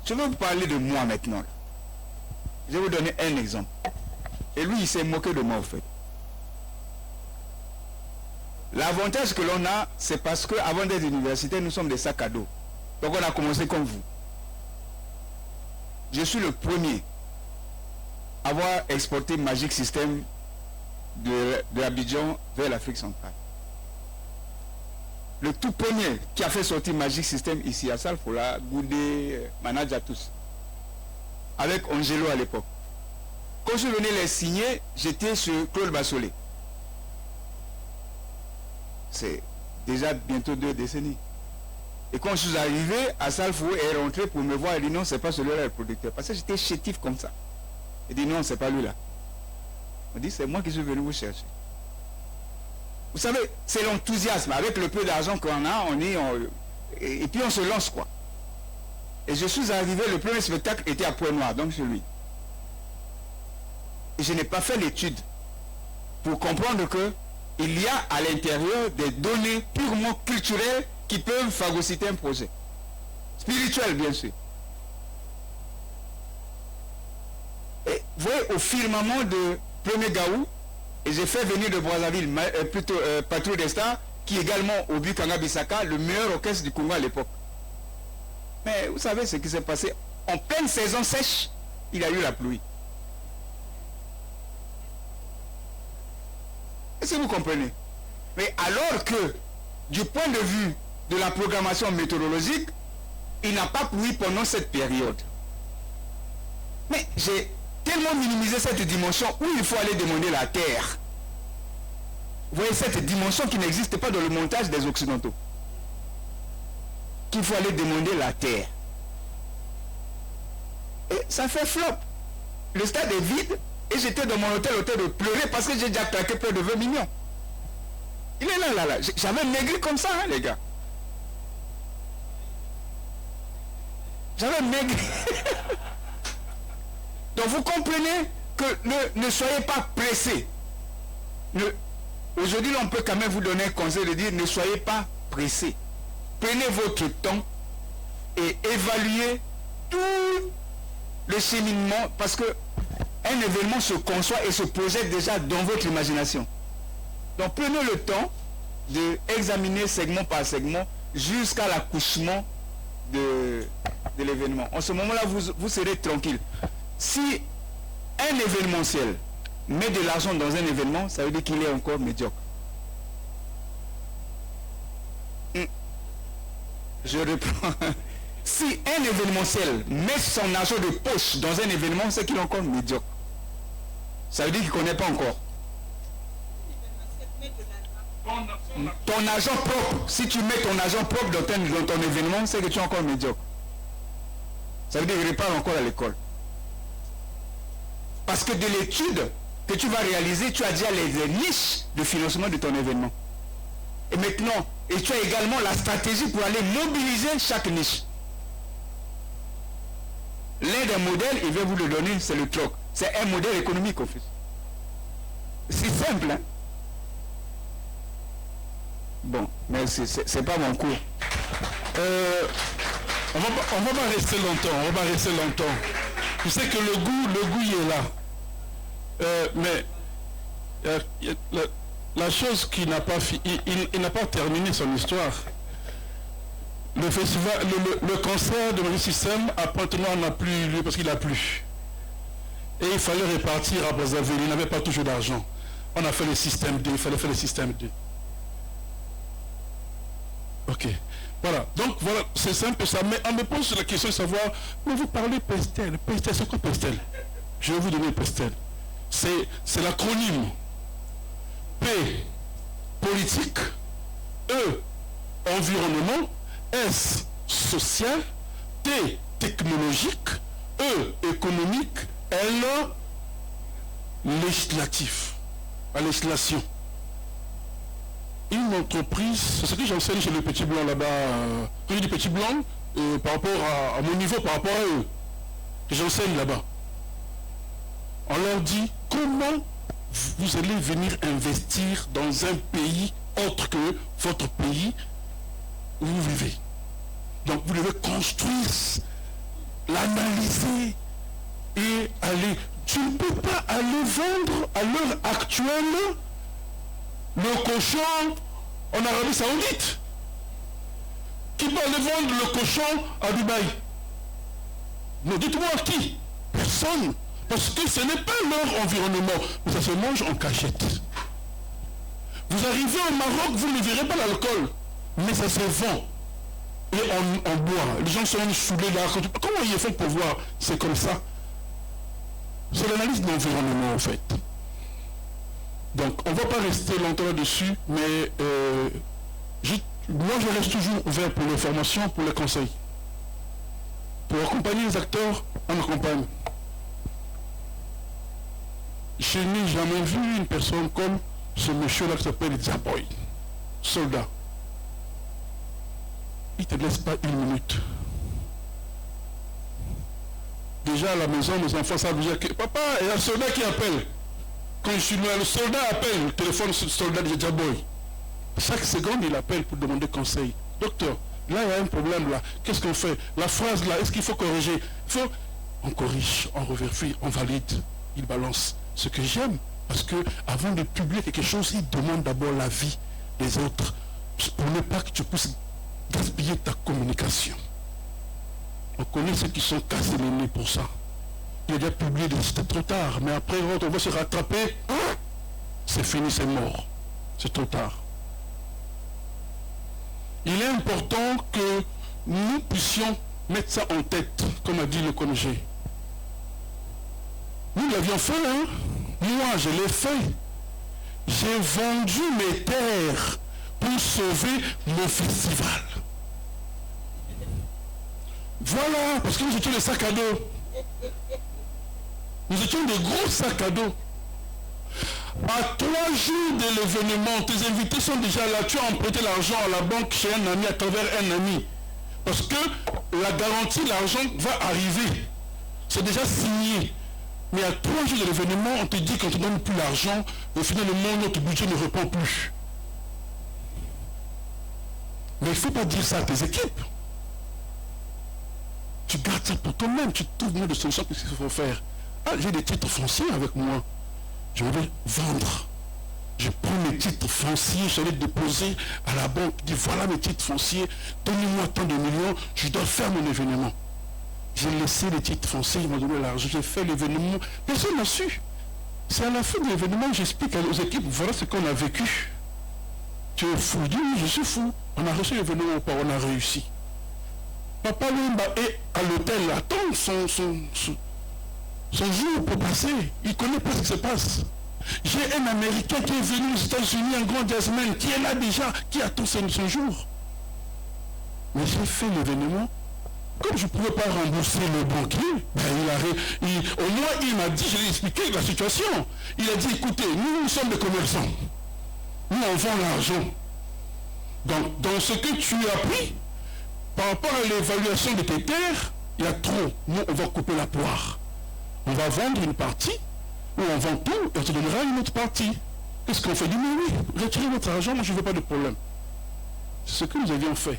je vais vous parler de moi maintenant. Je vais vous donner un exemple. Et lui, il s'est moqué de moi, en fait. L'avantage que l'on a, c'est parce qu'avant d'être universitaires, nous sommes des sacs à dos. Donc, on a commencé comme vous. Je suis le premier à avoir exporté Magic System de Abidjan vers l'Afrique centrale. Le tout premier qui a fait sortir Magic System ici à Salfola, Goudé, Manaja, tous. Avec Angelo à l'époque. Quand je venais les signer, j'étais sur Claude Bassolé. C'est déjà bientôt 2 décennies. Et quand je suis arrivé, à Salfo est rentré pour me voir et dit non, c'est pas celui-là le producteur. Parce que j'étais chétif comme ça. Il dit non, c'est pas lui là. On dit c'est moi qui suis venu vous chercher. Vous savez, c'est l'enthousiasme. Avec le peu d'argent qu'on a, et puis on se lance quoi. Et je suis arrivé, le premier spectacle était à Pointe-Noire, donc chez lui. Et je n'ai pas fait l'étude pour comprendre que il y a à l'intérieur des données purement culturelles qui peuvent phagocyter un projet. Spirituel, bien sûr. Et vous voyez, au firmament de Premier Gaou, et j'ai fait venir de Brazzaville, plutôt Patrou Destar, qui est également au Bukanga Bissaka, le meilleur orchestre du Congo à l'époque. Mais vous savez ce qui s'est passé? En pleine saison sèche, il y a eu la pluie. Est-ce que vous comprenez? Mais alors que, du point de vue de la programmation météorologique, il n'a pas plu pendant cette période. Mais j'ai tellement minimisé cette dimension où il faut aller demander la terre. Vous voyez cette dimension qui n'existe pas dans le montage des Occidentaux. Qu'il faut aller demander la terre. Et ça fait flop. Le stade est vide et j'étais dans mon hôtel de pleurer parce que j'ai déjà claqué près de 20 millions. Il est là. J'avais maigri comme ça, hein, les gars. J'avais maigri. Donc vous comprenez que ne soyez pas pressés. Aujourd'hui, on peut quand même vous donner un conseil de dire ne soyez pas pressés. Prenez votre temps et évaluez tout le cheminement parce que un événement se conçoit et se projette déjà dans votre imagination. Donc prenez le temps d'examiner segment par segment jusqu'à l'accouchement de l'événement. En ce moment-là, vous serez tranquille. Si un événementiel met de l'argent dans un événement, ça veut dire qu'il est encore médiocre. Je reprends. Si un événementiel met son argent de poche dans un événement, c'est qu'il est encore médiocre. Ça veut dire qu'il ne connaît pas encore. ton argent propre, si tu mets ton argent propre dans ton événement, c'est que tu es encore médiocre. Ça veut dire qu'il repart encore à l'école. Parce que de l'étude que tu vas réaliser, tu as déjà les niches de financement de ton événement. Et maintenant, et tu as également la stratégie pour aller mobiliser chaque niche. L'un des modèles, il va vous le donner, c'est le troc. C'est un modèle économique, au fait. C'est simple, hein? Bon, merci, c'est pas mon cours. On va pas rester longtemps, Je sais que le goût il est là. Mais la chose qui n'a pas il n'a pas terminé son histoire. Le festival, le concert de Magic System à Pointe-Noire n'a plus eu lieu parce qu'il a plu. Et il fallait repartir à Brazzaville, il n'avait pas toujours d'argent. On a fait le système 2, il fallait faire le système 2. Ok. Voilà. Donc voilà, c'est simple ça. Mais on me pose la question de savoir, mais vous parlez PESTEL. PESTEL, c'est quoi PESTEL? Je vais vous donner PESTEL. C'est l'acronyme. P, politique. E, environnement. S, social. T, technologique. E, économique. L, législatif. La législation. Une entreprise, c'est ce que j'enseigne chez le Petit Blanc là-bas. Quand je dis Petit Blanc, par rapport à mon niveau, par rapport à eux, que j'enseigne là-bas. On leur dit comment vous allez venir investir dans un pays autre que votre pays où vous vivez. Donc vous devez construire, l'analyser et aller. Tu ne peux pas aller vendre à l'heure actuelle le cochon en Arabie Saoudite. Qui peut aller vendre le cochon à Dubaï? Non, dites-moi qui? Personne. Parce que ce n'est pas leur environnement. Mais ça se mange en cachette. Vous arrivez au Maroc, vous ne verrez pas l'alcool. Mais ça se vend. Et on boit. Les gens sont saoulés là. Comment ils font pour voir? C'est comme ça. C'est l'analyse de l'environnement en fait. Donc on ne va pas rester longtemps là-dessus, mais moi je reste toujours ouvert pour les formations, pour les conseils. Pour accompagner les acteurs, on accompagne. Je n'ai jamais vu une personne comme ce monsieur-là qui s'appelle Zaboy, soldat. Il ne te laisse pas une minute. Déjà à la maison, mes enfants savent déjà que papa, il y a un soldat qui appelle. Quand je suis là, le soldat appelle, le téléphone sur le soldat de Jaboy. Chaque seconde, il appelle pour demander conseil. Docteur, là, il y a un problème là. Qu'est-ce qu'on fait? La phrase là, est-ce qu'il faut corriger? On corrige, on revérifie, on valide. Il balance. Ce que j'aime, parce que avant de publier quelque chose, il demande d'abord l'avis des autres. Pour ne pas que tu puisses gaspiller ta communication. On connaît ceux qui sont cassés les nez pour ça. Il a déjà publié, c'était trop tard. Mais après, on va se rattraper. C'est fini, c'est mort. C'est trop tard. Il est important que nous puissions mettre ça en tête, comme a dit le commissaire. Nous l'avions fait, hein? Moi, je l'ai fait. J'ai vendu mes terres pour sauver mon festival. Voilà, parce que nous étions des sacs à dos. Nous étions des gros sacs à dos. À 3 jours de l'événement, tes invités sont déjà là. Tu as emprunté l'argent à la banque chez un ami, à travers un ami. Parce que la garantie, l'argent va arriver. C'est déjà signé. Mais à 3 jours de l'événement, on te dit qu'on ne te donne plus l'argent. Au final, notre budget ne répond plus. Mais il ne faut pas dire ça à tes équipes. Tu gardes ça pour toi-même. Tu trouves une autre solution. Qu'est-ce qu'il faut faire? Ah, j'ai des titres fonciers avec moi. Je vais vendre. Je prends mes titres fonciers, je vais les déposer à la banque. Je dis voilà mes titres fonciers, donnez-moi tant de millions, je dois faire mon événement. J'ai laissé les titres fonciers, ils m'ont donné l'argent, j'ai fait l'événement. Personne n'a su. C'est à la fin de l'événement que j'explique aux équipes, voilà ce qu'on a vécu. Tu es fou? Je dis oui, je suis fou. On a reçu l'événement ou pas, on a réussi. Papa Lumba est à l'hôtel, attend son jour pour passer. Il ne connaît pas ce qui se passe. J'ai un Américain qui est venu aux États-Unis, un grand jazzman, qui est là déjà, qui attend son jour. Mais j'ai fait l'événement. Comme je ne pouvais pas rembourser le banquier, ben au moins il m'a dit, je lui ai expliqué la situation. Il a dit, écoutez, nous sommes des commerçants. Nous on vend l'argent. Donc, dans ce que tu as pris, par rapport à l'évaluation de tes terres, il y a trop. Nous, on va couper la poire. On va vendre une partie, ou on vend tout, et on te donnera une autre partie. Qu'est-ce qu'on fait? Il dit, mais oui, retirez votre argent, moi je ne veux pas de problème. C'est ce que nous avions fait.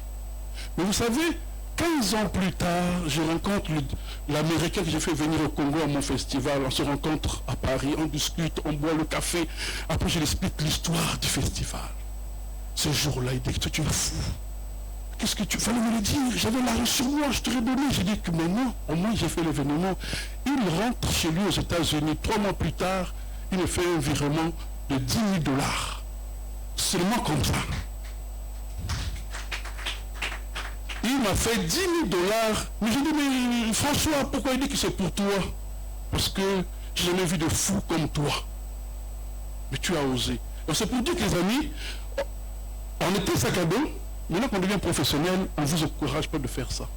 Mais vous savez, 15 ans plus tard, je rencontre l'Américain que j'ai fait venir au Congo à mon festival. On se rencontre à Paris, on discute, on boit le café. Après, je lui explique l'histoire du festival. Ce jour-là, il dit, toi, tu es fou. Qu'est-ce que tu fallait me le dire? J'avais l'argent sur moi, je t'aurais donné. J'ai dit que maintenant, au moins, j'ai fait l'événement. Il rentre chez lui aux États-Unis. 3 mois plus tard, il me fait un virement de 10 000 $. Seulement comme ça. Il m'a fait 10 000 $. Mais j'ai dit, mais François, pourquoi il dit que c'est pour toi? Parce que j'ai jamais vu de fou comme toi. Mais tu as osé. Donc c'est pour dire que les amis, on était sac à dos. Maintenant qu'on devient professionnel, on ne vous encourage pas de faire ça.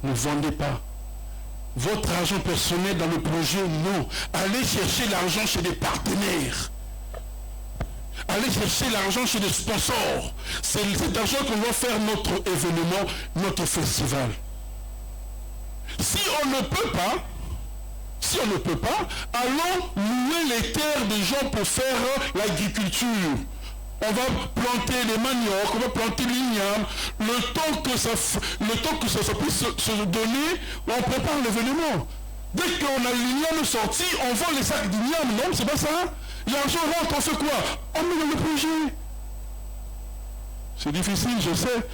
Ne vendez pas votre argent personnel dans le projet, non. Allez chercher l'argent chez des partenaires. Allez chercher l'argent chez des sponsors. C'est cet argent qu'on va faire notre événement, notre festival. Si on ne peut pas, allons louer les terres des gens pour faire l'agriculture. On va planter les maniocs, on va planter l'igname. Le temps que ça puisse se donner, on prépare l'événement. Dès qu'on a l'igname sorti, on vend les sacs d'igname. Non, c'est pas ça. L'argent rentre, on fait quoi? On met dans le projet. C'est difficile, je sais.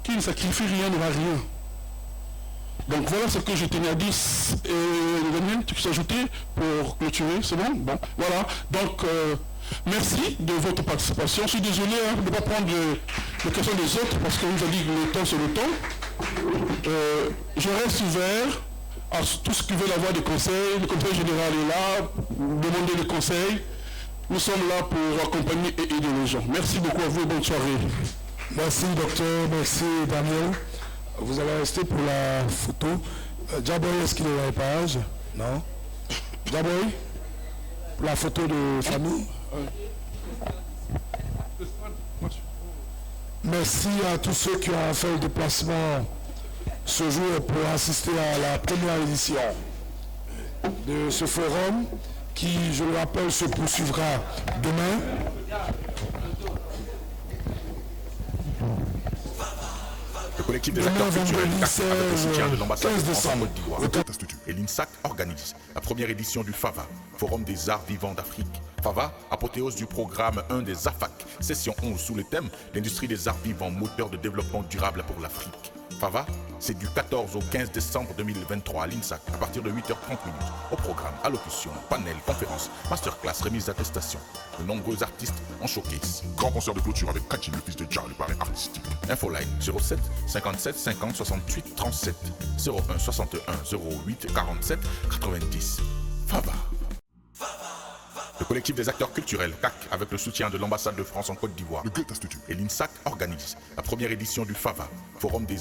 Qui ne sacrifie rien ne va rien. Donc voilà ce que je tenais à dire. Daniel, tu peux s'ajouter pour clôturer, c'est bon? Bon, voilà. Donc, merci de votre participation. Je suis désolé de ne pas prendre les questions des autres parce que vous avez dit que le temps c'est le temps. Je reste ouvert à tout ce qui veut avoir des conseils. Le conseil général est là, demandez le conseil. Nous sommes là pour accompagner et aider les gens. Merci beaucoup à vous et bonne soirée. Merci docteur, merci Daniel. Vous allez rester pour la photo. Jaboy, est-ce qu'il est dans les pages? Non. Jaboy, pour la photo de famille. Merci à tous ceux qui ont fait le déplacement ce jour pour assister à la première édition de ce forum qui, je le rappelle, se poursuivra demain. Le collectif des acteurs culturels CAC, avec le soutien de l'ambassade de France en Côte d'Ivoire et l'INSAC organise la première édition du FAVA, Forum des Arts Vivants d'Afrique. FAVA, apothéose du programme 1 des AFAC, session 11 sous le thème l'industrie des arts vivants, moteur de développement durable pour l'Afrique. FAVA, c'est du 14 au 15 décembre 2023 à l'INSAC, à partir de 8h30. Au programme, allocution, panel, conférence, masterclass, remise d'attestation. De nombreux artistes en showcase. Grand concert de clôture avec Kachi, le fils de Dja, le parrain artistique. Infoline 07 57 50 68 37 01 61 08 47 90. FAVA. Le collectif des acteurs culturels CAC, avec le soutien de l'ambassade de France en Côte d'Ivoire et l'INSAC organise la première édition du FAVA, Forum des